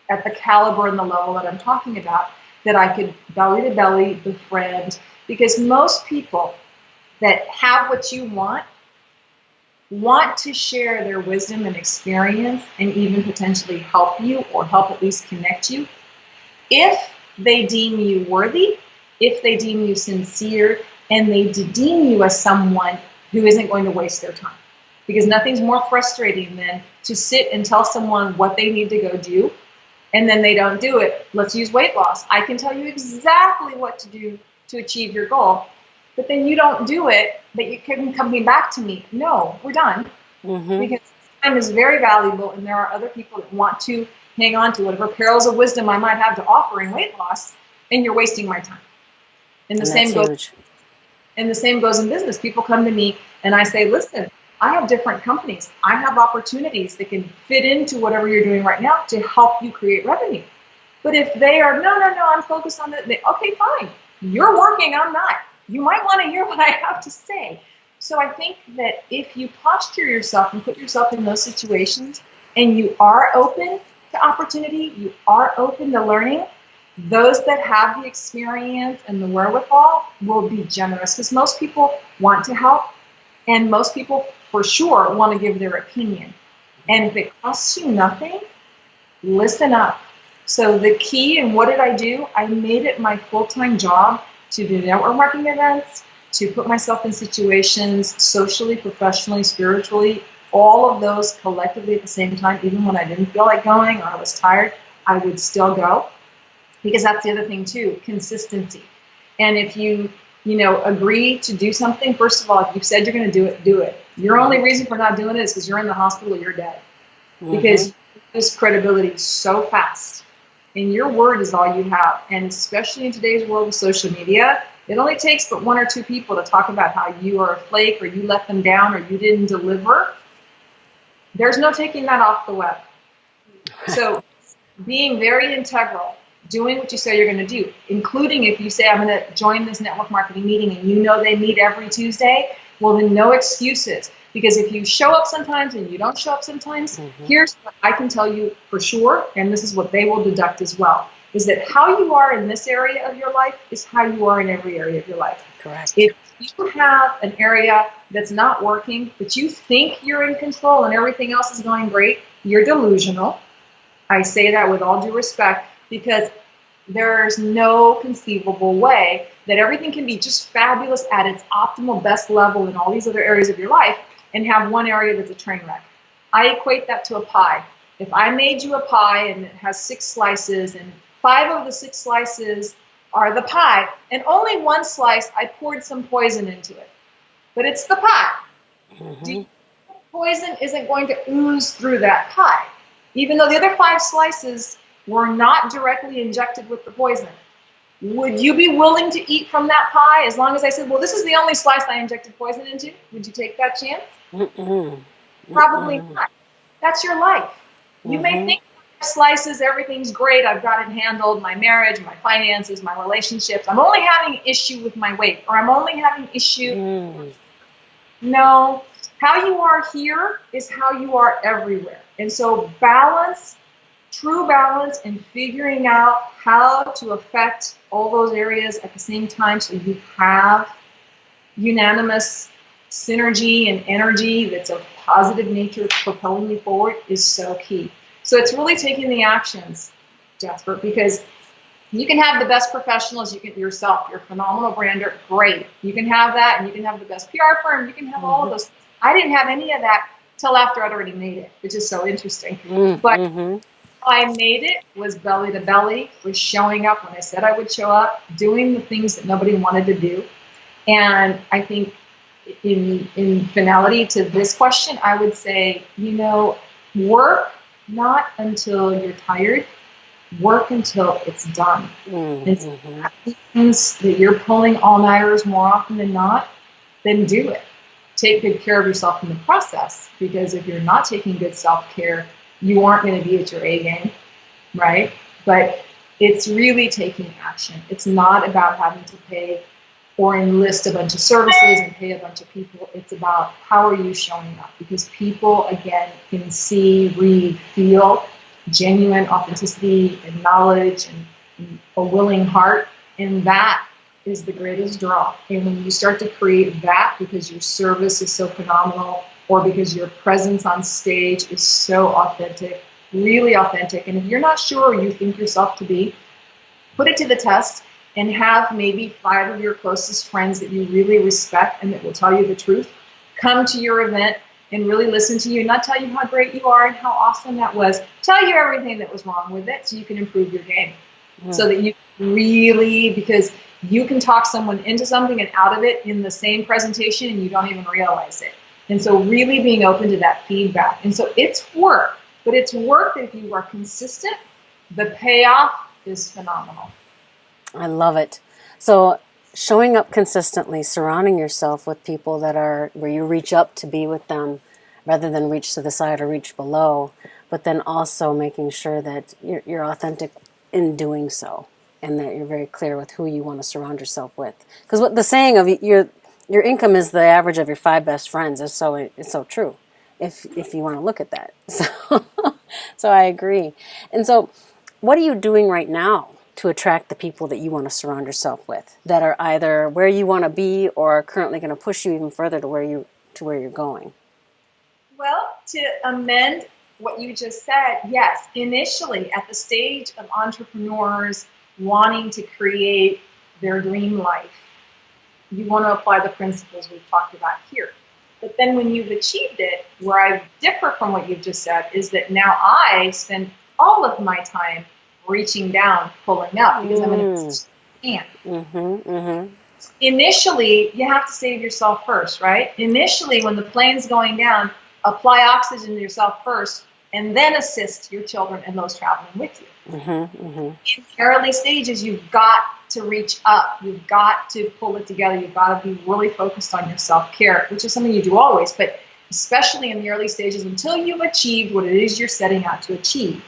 [SPEAKER 2] at the caliber and the level that I'm talking about that I could belly to belly befriend. Because most people that have what you want to share their wisdom and experience and even potentially help you or help at least connect you if they deem you worthy, if they deem you sincere, and they deem you as someone who isn't going to waste their time. Because nothing's more frustrating than to sit and tell someone what they need to go do, and then they don't do it. Let's use weight loss. I can tell you exactly what to do to achieve your goal, but then you don't do it, but you can come back to me. No, we're done. Because time is very valuable, and there are other people that want to hang on to whatever pearls of wisdom I might have to offer in weight loss, and you're wasting my time. And the same goes in business. People come to me and I say, listen, I have different companies. I have opportunities that can fit into whatever you're doing right now to help you create revenue. But if they are, no, I'm focused on that. Okay, fine. You're working, I'm not. You might want to hear what I have to say. So I think that if you posture yourself and put yourself in those situations and you are open to opportunity, you are open to learning, those that have the experience and the wherewithal will be generous, because most people want to help, and most people for sure want to give their opinion. And if it costs you nothing, listen up. So the key, and what did I do? I made it my full-time job to do network marketing events, to put myself in situations socially, professionally, spiritually, all of those collectively at the same time, even when I didn't feel like going or I was tired, I would still go. Because that's the other thing too, consistency. And if you agree to do something, first of all, if you've said you're going to do it, do it. Your only reason for not doing it is because you're in the hospital, you're dead. Because you lose credibility so fast. And your word is all you have. And especially in today's world of social media, it only takes but one or two people to talk about how you are a flake or you let them down or you didn't deliver. There's no taking that off the web. So being very integral, doing what you say you're going to do, including if you say, I'm going to join this network marketing meeting and you know they meet every Tuesday, well, then no excuses. Because if you show up sometimes and you don't show up sometimes, here's what I can tell you for sure, and this is what they will deduct as well, is that how you are in this area of your life is how you are in every area of your life.
[SPEAKER 1] Correct.
[SPEAKER 2] If you have an area that's not working, but you think you're in control and everything else is going great, you're delusional. I say that with all due respect because there's no conceivable way that everything can be just fabulous at its optimal best level in all these other areas of your life and have one area that's a train wreck. I equate that to a pie. If I made you a pie and it has 6 slices and 5 of the 6 slices are the pie and only one slice I poured some poison into it, but it's the pie. Poison isn't going to ooze through that pie, even though the other 5 slices were not directly injected with the poison. Would you be willing to eat from that pie as long as I said, well, this is the only slice I injected poison into? Would you take that chance? Probably not. That's your life. You may think 5 slices, everything's great, I've got it handled, my marriage, my finances, my relationships. I'm only having an issue with my weight, or I'm only having issue. No, how you are here is how you are everywhere. And so balance, true balance, and figuring out how to affect all those areas at the same time so you have unanimous synergy and energy that's of positive nature propelling you forward is so key. So it's really taking the actions, Jasper, because you can have the best professionals, you can yourself, you're a phenomenal brander, great. You can have that, and you can have the best PR firm, you can have all of those. I didn't have any of that till after I'd already made it, which is so interesting. But I made it was belly to belly, was showing up when I said I would show up, doing the things that nobody wanted to do. And I think in finality to this question, I would say, work not until you're tired, work until it's done. And so that means that you're pulling all-nighters more often than not, then do it. Take good care of yourself in the process, because if you're not taking good self-care, you aren't going to be at your A game, right? But it's really taking action. It's not about having to pay or enlist a bunch of services and pay a bunch of people. It's about how are you showing up, because people, again, can see, read, feel genuine authenticity and knowledge and a willing heart, and that is the greatest draw. And when you start to create that because your service is so phenomenal or because your presence on stage is so authentic, really authentic, and if you're not sure you think yourself to be, put it to the test and have maybe 5 of your closest friends that you really respect and that will tell you the truth come to your event and really listen to you, not tell you how great you are and how awesome that was, tell you everything that was wrong with it so you can improve your game. So that you really, because you can talk someone into something and out of it in the same presentation and you don't even realize it. And so really being open to that feedback. And so it's work, but it's work that if you are consistent, the payoff is phenomenal.
[SPEAKER 1] I love it. So showing up consistently, surrounding yourself with people that are where you reach up to be with them rather than reach to the side or reach below, but then also making sure that you're authentic in doing so and that you're very clear with who you want to surround yourself with. Because what the saying of your income is the average of your 5 best friends is so true if you want to look at that. So I agree. And so what are you doing right now to attract the people that you want to surround yourself with that are either where you want to be or are currently going to push you even further to where you're going?
[SPEAKER 2] Well, to amend what you just said, yes, initially at the stage of entrepreneurs wanting to create their dream life, you want to apply the principles we've talked about here. But then when you've achieved it, where I differ from what you've just said, is that now I spend all of my time reaching down, pulling up, because I'm in a position to hand. Initially, you have to save yourself first, right? Initially, when the plane's going down, apply oxygen to yourself first, and then assist your children and those traveling with you. In early stages, you've got to reach up. You've got to pull it together. You've got to be really focused on your self-care, which is something you do always, but especially in the early stages until you've achieved what it is you're setting out to achieve.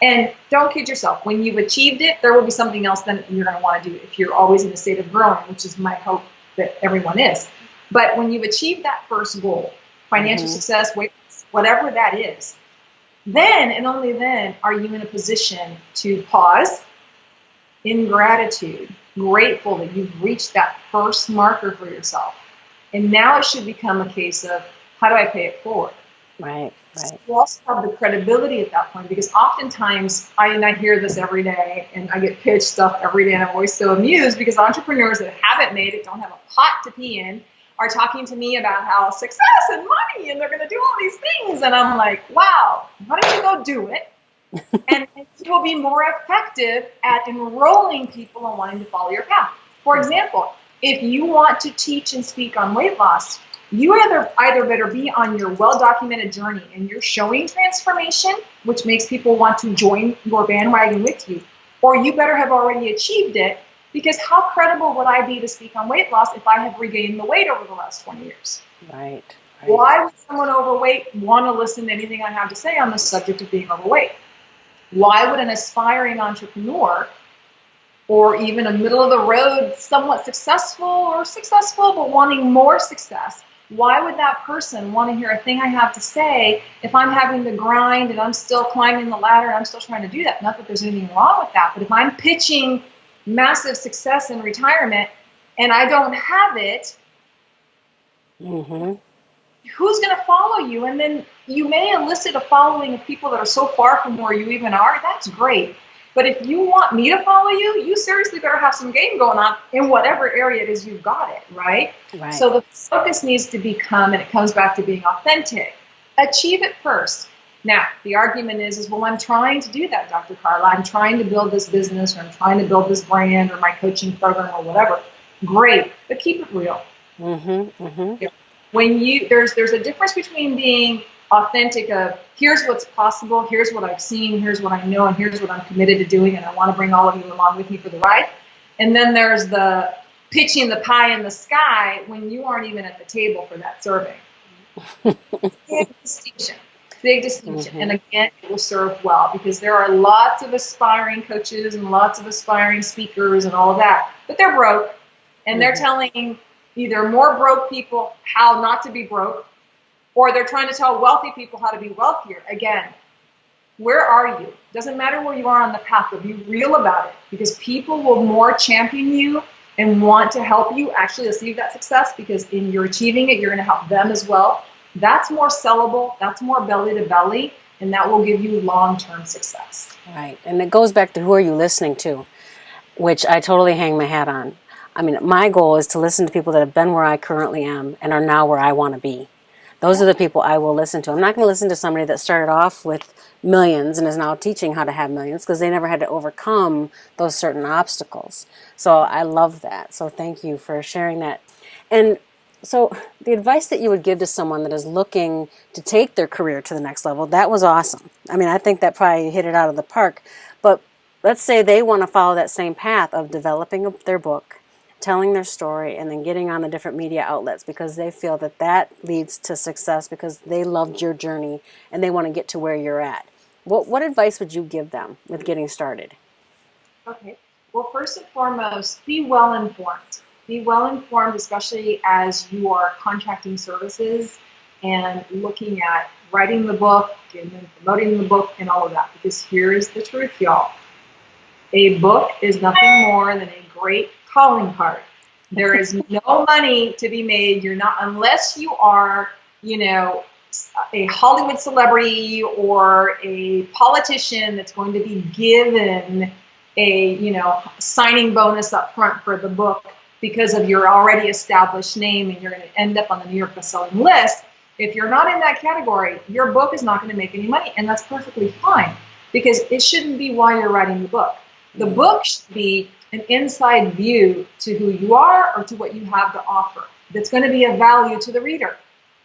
[SPEAKER 2] And don't kid yourself. When you've achieved it, there will be something else then you're going to want to do if you're always in a state of growing, which is my hope that everyone is. But when you've achieved that first goal, financial success, weight, whatever that is, then and only then are you in a position to pause in gratitude, grateful that you've reached that first marker for yourself. And now it should become a case of, how do I pay it forward?
[SPEAKER 1] Right.
[SPEAKER 2] So you also have the credibility at that point, because oftentimes, I hear this every day, and I get pitched stuff every day, and I'm always so amused because entrepreneurs that haven't made it, don't have a pot to pee in, are talking to me about how success and money, and they're going to do all these things. And I'm like, wow, why don't you go do it? And you'll be more effective at enrolling people and wanting to follow your path. For example, if you want to teach and speak on weight loss, you either better be on your well-documented journey and you're showing transformation, which makes people want to join your bandwagon with you, or you better have already achieved it, because how credible would I be to speak on weight loss if I have regained the weight over the last 20 years?
[SPEAKER 1] Right.
[SPEAKER 2] Why would someone overweight want to listen to anything I have to say on the subject of being overweight? Why would an aspiring entrepreneur, or even a middle-of-the-road, somewhat successful but wanting more success, why would that person want to hear a thing I have to say if I'm having to grind and I'm still climbing the ladder and I'm still trying to do that? Not that there's anything wrong with that, but if I'm pitching massive success in retirement and I don't have it, who's going to follow you? And then you may elicit a following of people that are so far from where you even are. That's great. But if you want me to follow you, you seriously better have some game going on in whatever area it is you've got it, right? So the focus needs to become, and it comes back to being authentic. Achieve it first. Now, the argument is, well, I'm trying to do that, Dr. Carla. I'm trying to build this business, or I'm trying to build this brand, or my coaching program, or whatever. Great, but keep it real. When there's a difference between being authentic of, here's what's possible, here's what I've seen, here's what I know, and here's what I'm committed to doing, and I want to bring all of you along with me for the ride. And then there's the pitching the pie in the sky when you aren't even at the table for that serving. Big distinction. And again, it will serve well, because there are lots of aspiring coaches and lots of aspiring speakers and all of that, but they're broke, and they're telling either more broke people how not to be broke, or they're trying to tell wealthy people how to be wealthier. Again, where are you? Doesn't matter where you are on the path, but be real about it, because people will more champion you and want to help you actually achieve that success, because in your achieving it, you're going to help them as well. That's more sellable, that's more belly to belly, and that will give you long-term success.
[SPEAKER 1] Right, and it goes back to who are you listening to, which I totally hang my hat on. I mean, my goal is to listen to people that have been where I currently am and are now where I want to be. Those are the people I will listen to. I'm not going to listen to somebody that started off with millions and is now teaching how to have millions, because they never had to overcome those certain obstacles. So I love that. So thank you for sharing that. And so the advice that you would give to someone that is looking to take their career to the next level, that was awesome. I mean, I think that probably hit it out of the park. But let's say they want to follow that same path of developing their book, telling their story, and then getting on the different media outlets, because they feel that that leads to success, because they loved your journey and they want to get to where you're at. What advice would you give them with getting started?
[SPEAKER 2] Okay. Well, first and foremost, be well informed. Be well informed, especially as you are contracting services and looking at writing the book and then promoting the book and all of that. Because here's the truth, y'all. A book is nothing more than a great calling card. There is no money to be made. You're not, unless you are, a Hollywood celebrity or a politician that's going to be given a signing bonus up front for the book because of your already established name and you're going to end up on the New York bestselling list. If you're not in that category, your book is not going to make any money, and that's perfectly fine because it shouldn't be why you're writing the book. The book should be an inside view to who you are or to what you have to offer that's going to be of value to the reader.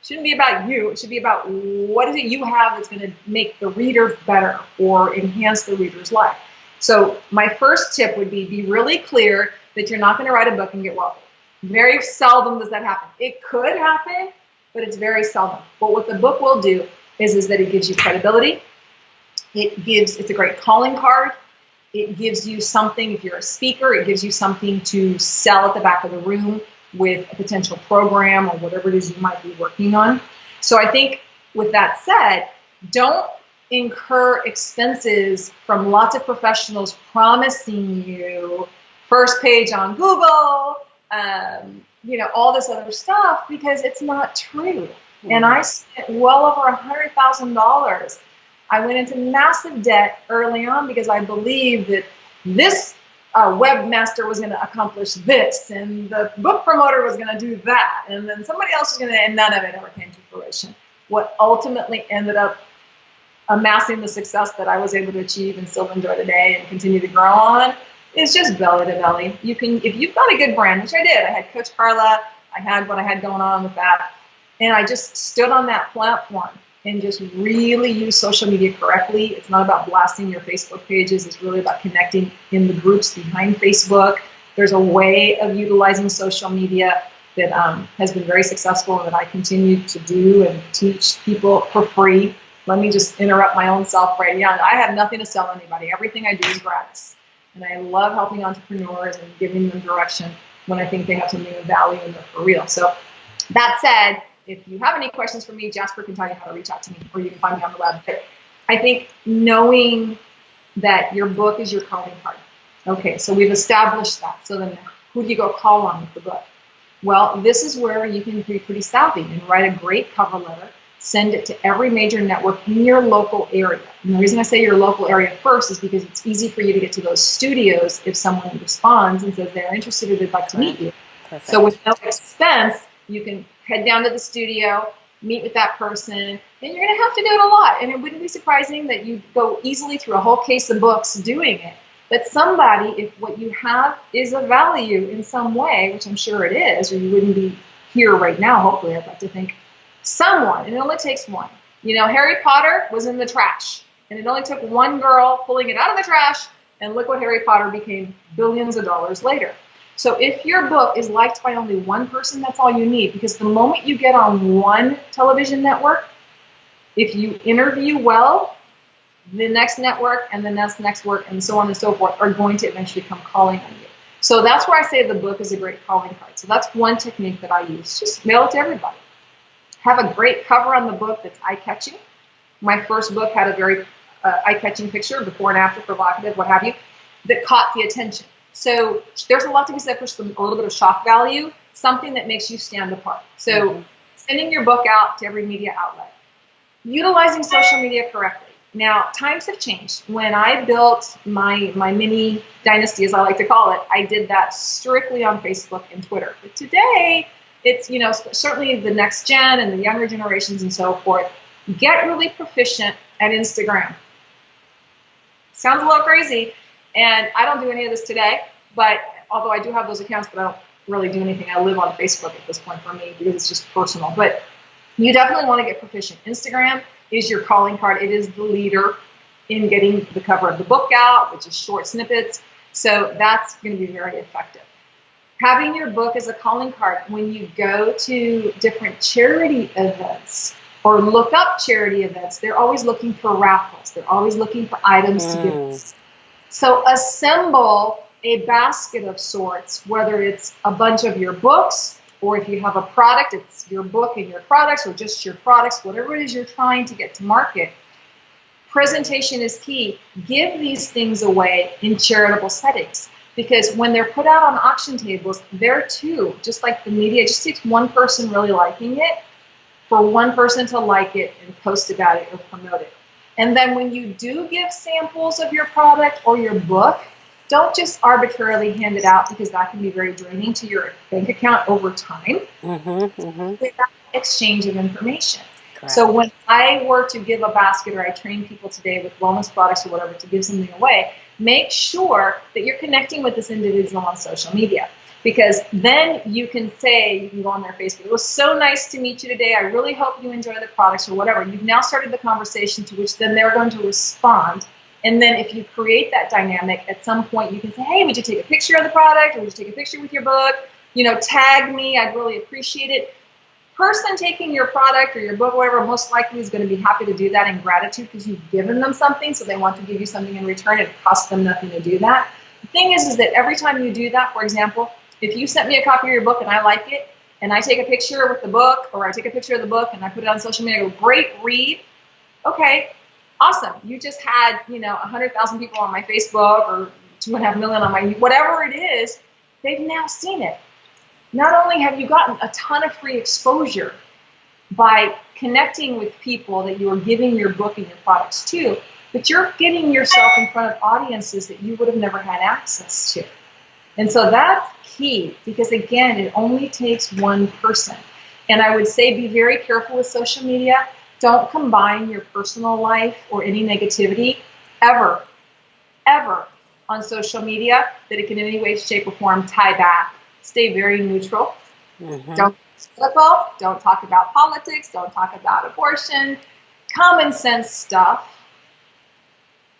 [SPEAKER 2] It shouldn't be about you. It should be about what is it you have that's going to make the reader better or enhance the reader's life. So my first tip would be really clear that you're not going to write a book and get wealthy. Very seldom does that happen. It could happen, but it's very seldom. But what the book will do is that it gives you credibility. It's a great calling card. It gives you something, if you're a speaker, it gives you something to sell at the back of the room with a potential program or whatever it is you might be working on. So I think with that said, don't incur expenses from lots of professionals promising you first page on Google, all this other stuff, because it's not true. And I spent well over $100,000. I went into massive debt early on because I believed that this webmaster was going to accomplish this, and the book promoter was going to do that, and then somebody else was going to, and none of it ever came to fruition. What ultimately ended up amassing the success that I was able to achieve and still enjoy today and continue to grow on is just belly to belly. You can, if you've got a good brand, which I did. I had Coach Carla. I had what I had going on with that, and I just stood on that platform and just really use social media correctly. It's not about blasting your Facebook pages. It's really about connecting in the groups behind Facebook. There's a way of utilizing social media that has been very successful and that I continue to do and teach people for free. Let me just interrupt my own self right now. I have nothing to sell anybody. Everything I do is gratis. And I love helping entrepreneurs and giving them direction when I think they have something of value and they're for real. So that said, if you have any questions for me, Jasper can tell you how to reach out to me, or you can find me on the web. But I think knowing that your book is your calling card. Okay, so we've established that. So then who do you go call on with the book? Well, this is where you can be pretty savvy and write a great cover letter, send it to every major network in your local area. And the reason I say your local area first is because it's easy for you to get to those studios if someone responds and says they're interested or they'd like to meet you. Perfect. So with no expense, you can head down to the studio, meet with that person, and you're going to have to do it a lot. And it wouldn't be surprising that you go easily through a whole case of books doing it. But somebody, if what you have is of value in some way, which I'm sure it is, or you wouldn't be here right now, hopefully, I'd like to think, someone, and it only takes one. Harry Potter was in the trash, and it only took one girl pulling it out of the trash, and look what Harry Potter became billions of dollars later. So if your book is liked by only one person, that's all you need, because the moment you get on one television network, if you interview well, the next network and the next network and so on and so forth are going to eventually come calling on you. So that's where I say the book is a great calling card. So that's one technique that I use. Just mail it to everybody. Have a great cover on the book that's eye-catching. My first book had a very eye-catching picture, before and after, provocative, what have you, that caught the attention. So there's a lot to be said for a little bit of shock value, something that makes you stand apart. So sending your book out to every media outlet, utilizing social media correctly. Now, times have changed. When I built my mini dynasty, as I like to call it, I did that strictly on Facebook and Twitter. But today, it's, certainly the next gen and the younger generations and so forth, get really proficient at Instagram. Sounds a little crazy. And I don't do any of this today, but although I do have those accounts, but I don't really do anything. I live on Facebook at this point for me because it's just personal. But you definitely want to get proficient. Instagram is your calling card. It is the leader in getting the cover of the book out, which is short snippets. So that's going to be very effective. Having your book as a calling card when you go to different charity events or look up charity events, they're always looking for raffles. They're always looking for items to give. So assemble a basket of sorts, whether it's a bunch of your books, or if you have a product, it's your book and your products, or just your products, whatever it is you're trying to get to market. Presentation is key. Give these things away in charitable settings, because when they're put out on auction tables, they're too, just like the media, it just takes one person really liking it for one person to like it and post about it or promote it. And then when you do give samples of your product or your book, don't just arbitrarily hand it out, because that can be very draining to your bank account over time. Without exchange of information.
[SPEAKER 1] Correct.
[SPEAKER 2] So when I were to give a basket, or I train people today with wellness products or whatever to give something away, make sure that you're connecting with this individual on social media. Because then you can say, you can go on their Facebook, it was so nice to meet you today. I really hope you enjoy the products, or whatever. You've now started the conversation, to which then they're going to respond. And then if you create that dynamic, at some point you can say, hey, would you take a picture of the product? Or would you take a picture with your book? Tag me. I'd really appreciate it. Person taking your product or your book, whatever, most likely is going to be happy to do that in gratitude, because you've given them something, so they want to give you something in return. It costs them nothing to do that. The thing is that every time you do that, for example, if you sent me a copy of your book and I like it, and I take a picture with the book, or I take a picture of the book and I put it on social media, I go, great read. Okay, awesome. You just had, 100,000 people on my Facebook, or 2.5 million on my, whatever it is, they've now seen it. Not only have you gotten a ton of free exposure by connecting with people that you are giving your book and your products to, but you're getting yourself in front of audiences that you would have never had access to. And so that's key, because again, it only takes one person. And I would say be very careful with social media. Don't combine your personal life or any negativity ever on social media that it can in any way, shape, or form tie back. Stay very neutral. Don't be political. Don't talk about politics. Don't talk about abortion. Common sense stuff.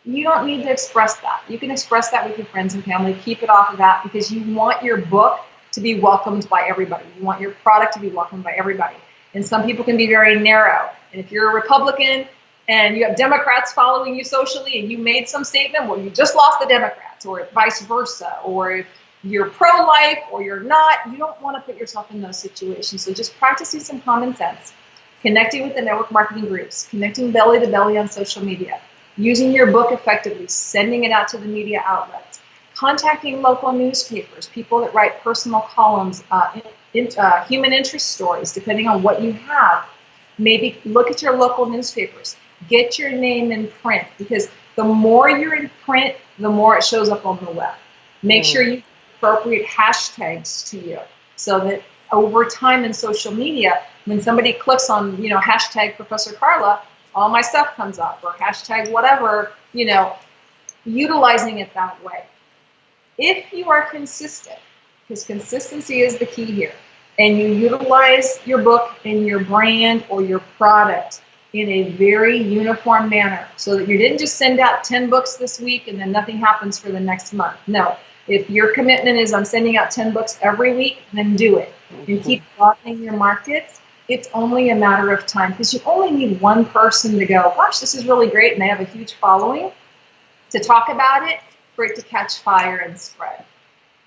[SPEAKER 2] You don't need to express that. You can express that with your friends and family. Keep it off of that, because you want your book to be welcomed by everybody. You want your product to be welcomed by everybody. And some people can be very narrow. And if you're a Republican and you have Democrats following you socially, and you made some statement, well, you just lost the Democrats, or vice versa, or if you're pro-life or you're not, you don't want to put yourself in those situations. So just practicing some common sense, connecting with the network marketing groups, connecting belly to belly on social media, using your book effectively, sending it out to the media outlets, contacting local newspapers, people that write personal columns, human interest stories, depending on what you have. Maybe look at your local newspapers. Get your name in print, because the more you're in print, the more it shows up on the web. Make sure you appropriate hashtags to you, so that over time in social media, when somebody clicks on, hashtag Professor Carla, all my stuff comes up, or hashtag whatever, utilizing it that way. If you are consistent, because consistency is the key here, and you utilize your book and your brand or your product in a very uniform manner, so that you didn't just send out 10 books this week and then nothing happens for the next month. No. If your commitment is on sending out 10 books every week, then do it. And keep broadening your markets. It's only a matter of time, because you only need one person to go, gosh, this is really great, and they have a huge following, to talk about it, for it to catch fire and spread.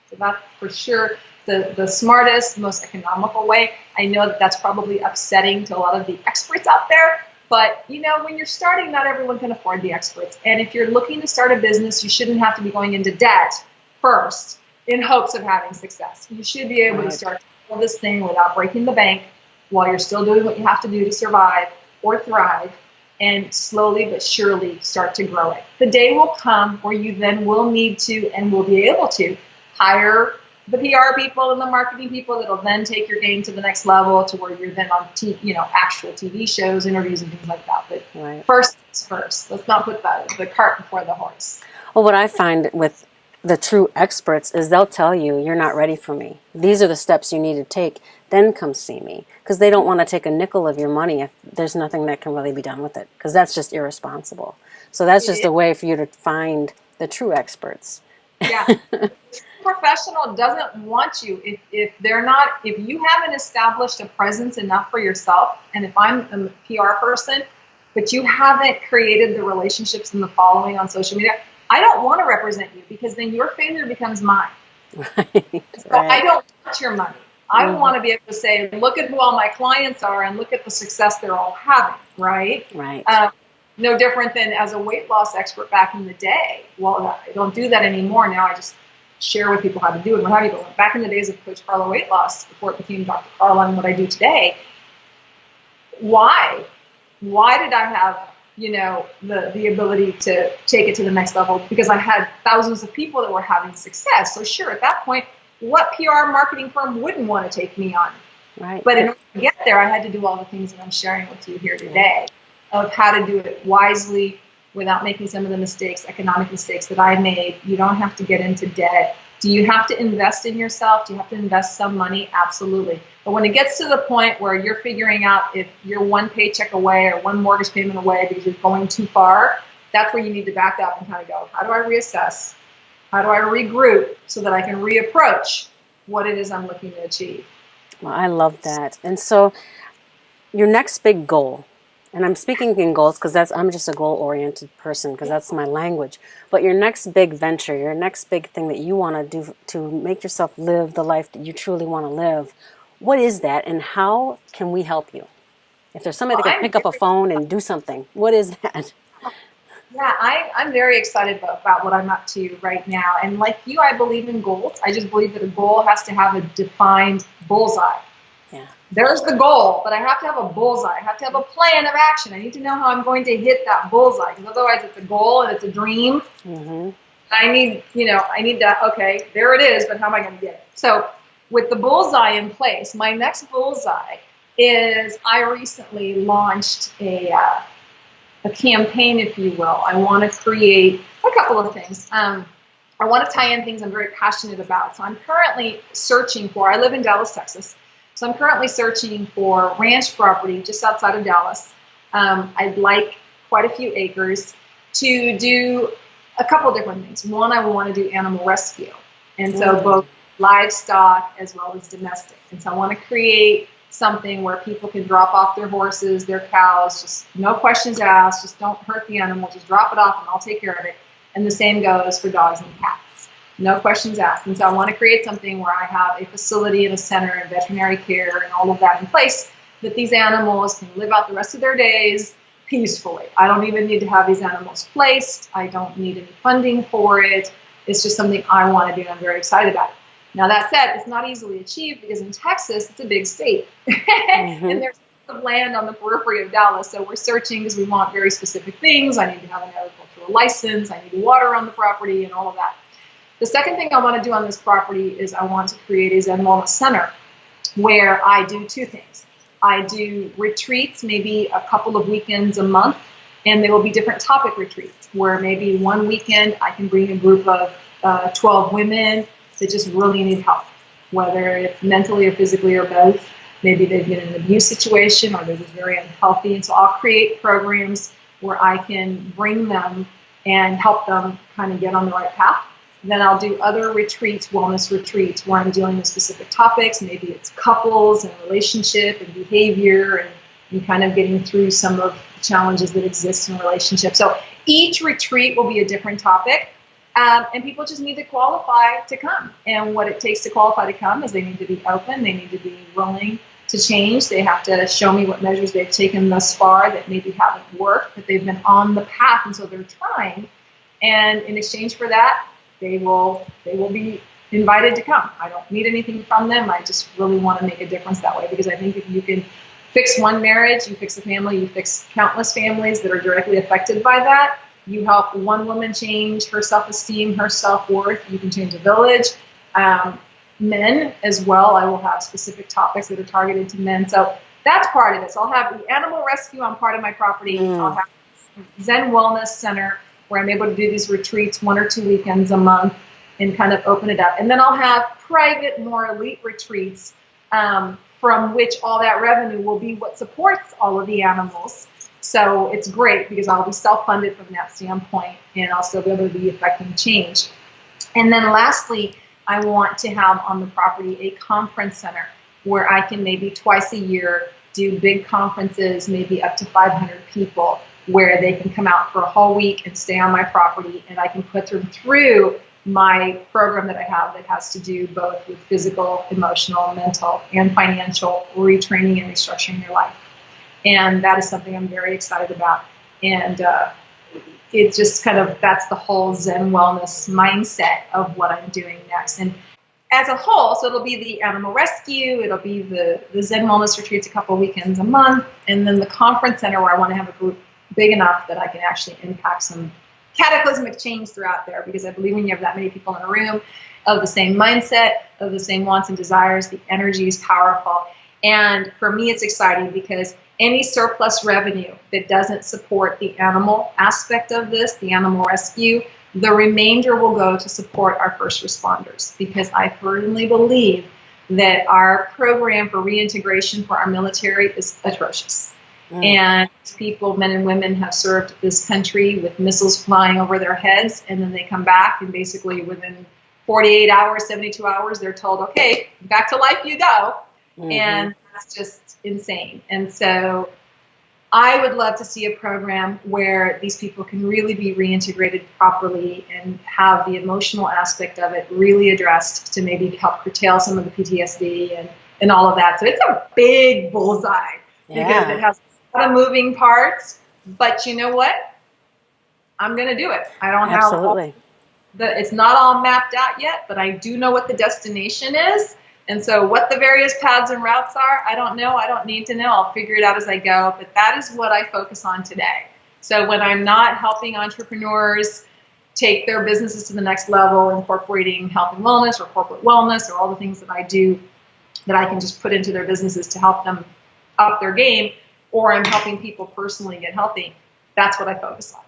[SPEAKER 2] So that's for sure the smartest, most economical way. I know that that's probably upsetting to a lot of the experts out there, but when you're starting, not everyone can afford the experts. And if you're looking to start a business, you shouldn't have to be going into debt first in hopes of having success. You should be able to start this thing without breaking the bank, while you're still doing what you have to do to survive or thrive, and slowly but surely start to grow it. The day will come where you then will need to, and will be able to, hire the PR people and the marketing people that'll then take your game to the next level, to where you're then on actual TV shows, interviews, and things like that. But first things first. Let's not put the cart before the horse.
[SPEAKER 1] Well, what I find with the true experts is they'll tell you, you're not ready for me. These are the steps you need to take. Then come see me. Because they don't want to take a nickel of your money if there's nothing that can really be done with it. Because that's just irresponsible. So that's just a way for you to find the true experts.
[SPEAKER 2] Yeah. The professional doesn't want you if you haven't established a presence enough for yourself. And if I'm a PR person, but you haven't created the relationships and the following on social media, I don't want to represent you, because then your failure becomes mine.
[SPEAKER 1] Right.
[SPEAKER 2] So I don't want your money. I want to be able to say, look at who all my clients are, and look at the success they're all having, right?
[SPEAKER 1] Right.
[SPEAKER 2] No different than as a weight loss expert back in the day. Well, I don't do that anymore. Now I just share with people how to do it and what have you. But back in the days of Coach Carla Weight Loss, before it became Dr. Carla and what I do today, why did I have the ability to take it to the next level because I had thousands of people that were having success. So sure, at that point, what PR marketing firm wouldn't want to take me on?
[SPEAKER 1] Right.
[SPEAKER 2] But in order to get there, I had to do all the things that I'm sharing with you here today of how to do it wisely without making some of the mistakes, economic mistakes that I made. You don't have to get into debt. Do you have to invest in yourself? Do you have to invest some money? Absolutely. But when it gets to the point where you're figuring out if you're one paycheck away or one mortgage payment away because you're going too far, that's where you need to back up and kind of go, how do I reassess? How do I regroup so that I can reapproach what it is I'm looking to achieve?
[SPEAKER 1] Well, I love that. And so your next big goal, and I'm speaking in goals because I'm just a goal-oriented person because that's my language. But your next big venture, your next big thing that you want to do to make yourself live the life that you truly want to live, what is that and how can we help you? If there's somebody that can pick up a phone and do something, what is that?
[SPEAKER 2] Yeah, I'm very excited about what I'm up to right now. And like you, I believe in goals. I just believe that a goal has to have a defined bullseye.
[SPEAKER 1] Yeah.
[SPEAKER 2] There's the goal, but I have to have a bullseye. I have to have a plan of action. I need to know how I'm going to hit that bullseye because otherwise it's a goal and it's a dream.
[SPEAKER 1] Mm-hmm.
[SPEAKER 2] I need to, okay, there it is, but how am I going to get it? So with the bullseye in place, my next bullseye is I recently launched a campaign, if you will. I want to create a couple of things. I want to tie in things I'm very passionate about. So I'm currently searching I live in Dallas, Texas. So I'm currently searching for ranch property just outside of Dallas. I'd like quite a few acres to do a couple different things. One, I want to do animal rescue. And so both livestock as well as domestic. And so I want to create something where people can drop off their horses, their cows, just no questions asked, just don't hurt the animal, just drop it off and I'll take care of it. And the same goes for dogs and cats. No questions asked. And so I want to create something where I have a facility and a center and veterinary care and all of that in place that these animals can live out the rest of their days peacefully. I don't even need to have these animals placed. I don't need any funding for it. It's just something I want to do and I'm very excited about it. Now, that said, it's not easily achieved because in Texas, it's a big state. And there's of land on the periphery of Dallas. So we're searching because we want very specific things. I need to have an agricultural license. I need water on the property and all of that. The second thing I want to do on this property is I want to create a Zen Wellness Center where I do two things. I do retreats, maybe a couple of weekends a month, and there will be different topic retreats where maybe one weekend I can bring a group of 12 women that just really need help, whether it's mentally or physically or both. Maybe they've been in an abuse situation or they're just very unhealthy. And so I'll create programs where I can bring them and help them kind of get on the right path. Then I'll do other retreats, wellness retreats, where I'm dealing with specific topics. Maybe it's couples and relationship and behavior and kind of getting through some of the challenges that exist in relationships. So each retreat will be a different topic. And people just need to qualify to come. And what it takes to qualify to come is they need to be open. They need to be willing to change. They have to show me what measures they've taken thus far that maybe haven't worked, but they've been on the path, and so they're trying. And in exchange for that, they will be invited to come. I don't need anything from them. I just really want to make a difference that way because I think if you can fix one marriage, you fix a family, you fix countless families that are directly affected by that. You help one woman change her self-esteem, her self-worth. You can change a village. Men as well. I will have specific topics that are targeted to men. So that's part of it. So I'll have the animal rescue on part of my property. I'll have Zen Wellness Center where I'm able to do these retreats 1 or 2 weekends a month and kind of open it up. And then I'll have private, more elite retreats from which all that revenue will be what supports all of the animals. So it's great because I'll be self-funded from that standpoint and I'll still be able to be affecting change. And then lastly, I want to have on the property a conference center where I can maybe twice a year do big conferences, maybe up to 500 people, where they can come out for a whole week and stay on my property and I can put them through my program that I have that has to do both with physical, emotional, mental, and financial retraining and restructuring their life. And that is something I'm very excited about. And it just kind of, that's the whole Zen wellness mindset of what I'm doing next. And as a whole, so it'll be the animal rescue, it'll be the Zen wellness retreats a couple weekends a month, and then the conference center where I want to have a group big enough that I can actually impact some cataclysmic change throughout there, because I believe when you have that many people in a room of the same mindset, of the same wants and desires, the energy is powerful. And for me, it's exciting because any surplus revenue that doesn't support the animal aspect of this, the animal rescue, the remainder will go to support our first responders, because I firmly believe that our program for reintegration for our military is atrocious. And people, men and women, have served this country with missiles flying over their heads, and then they come back, and basically within 48 hours, 72 hours, they're told, okay, back to life you go. And that's just insane. And so I would love to see a program where these people can really be reintegrated properly and have the emotional aspect of it really addressed to maybe help curtail some of the PTSD and all of that. So it's a big bullseye because it has a lot of moving parts, but you know what? I'm going to do it. I don't have it's not all mapped out yet, but I do know what the destination is. And so what the various paths and routes are, I don't know. I don't need to know. I'll figure it out as I go. But that is what I focus on today. So when I'm not helping entrepreneurs take their businesses to the next level, incorporating health and wellness or corporate wellness or all the things that I do that I can just put into their businesses to help them up their game, or I'm helping people personally get healthy, that's what I focus on.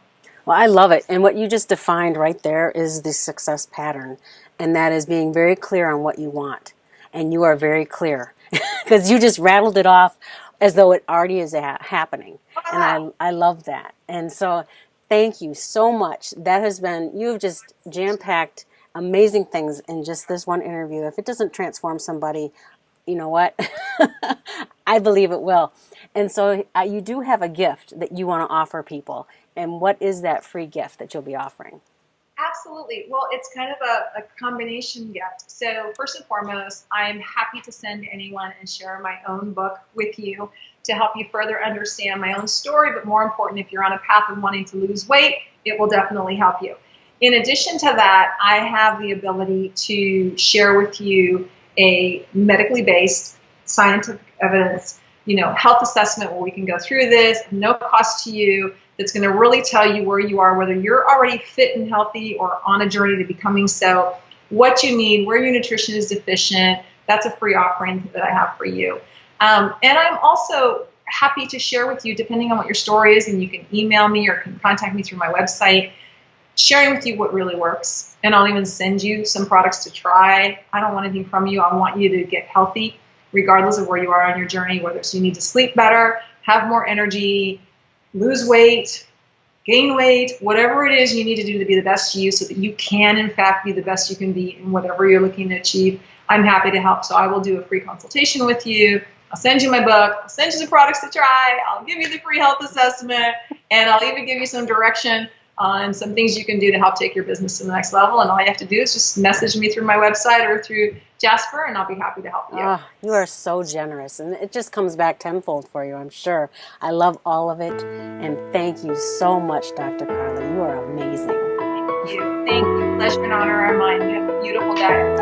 [SPEAKER 1] Well, I love it. And what you just defined right there is the success pattern. And that is being very clear on what you want. And you are very clear because you just rattled it off as though it already is happening. And I love that. And so thank you so much. That has been, you've just jam-packed amazing things in just this one interview. If it doesn't transform somebody, you know what? I believe it will. And so you do have a gift that you want to offer people. And what is that free gift that you'll be offering?
[SPEAKER 2] Absolutely. Well, it's kind of a combination gift. So first and foremost, I'm happy to send anyone and share my own book with you to help you further understand my own story. But more important, if you're on a path of wanting to lose weight, it will definitely help you. In addition to that, I have the ability to share with you a medically based scientific evidence, health assessment where we can go through this, no cost to you, that's going to really tell you where you are, whether you're already fit and healthy or on a journey to becoming so, what you need, where your nutrition is deficient. That's a free offering that I have for you. And I'm also happy to share with you, depending on what your story is, and you can email me or can contact me through my website, sharing with you what really works. And I'll even send you some products to try. I don't want anything from you. I want you to get healthy, regardless of where you are on your journey, whether it's you need to sleep better, have more energy, lose weight, gain weight, whatever it is you need to do to be the best you so that you can, in fact, be the best you can be in whatever you're looking to achieve. I'm happy to help. So I will do a free consultation with you. I'll send you my book. I'll send you some products to try. I'll give you the free health assessment. And I'll even give you some direction on some things you can do to help take your business to the next level. And all you have to do is just message me through my website or through Jasper, and I'll be happy to help you.
[SPEAKER 1] Oh, you are so generous, and it just comes back tenfold for you, I'm sure. I love all of it, and thank you so much, Dr. Carla. You are amazing.
[SPEAKER 2] Thank you. Thank you. Pleasure and honor are mine. You have a beautiful day.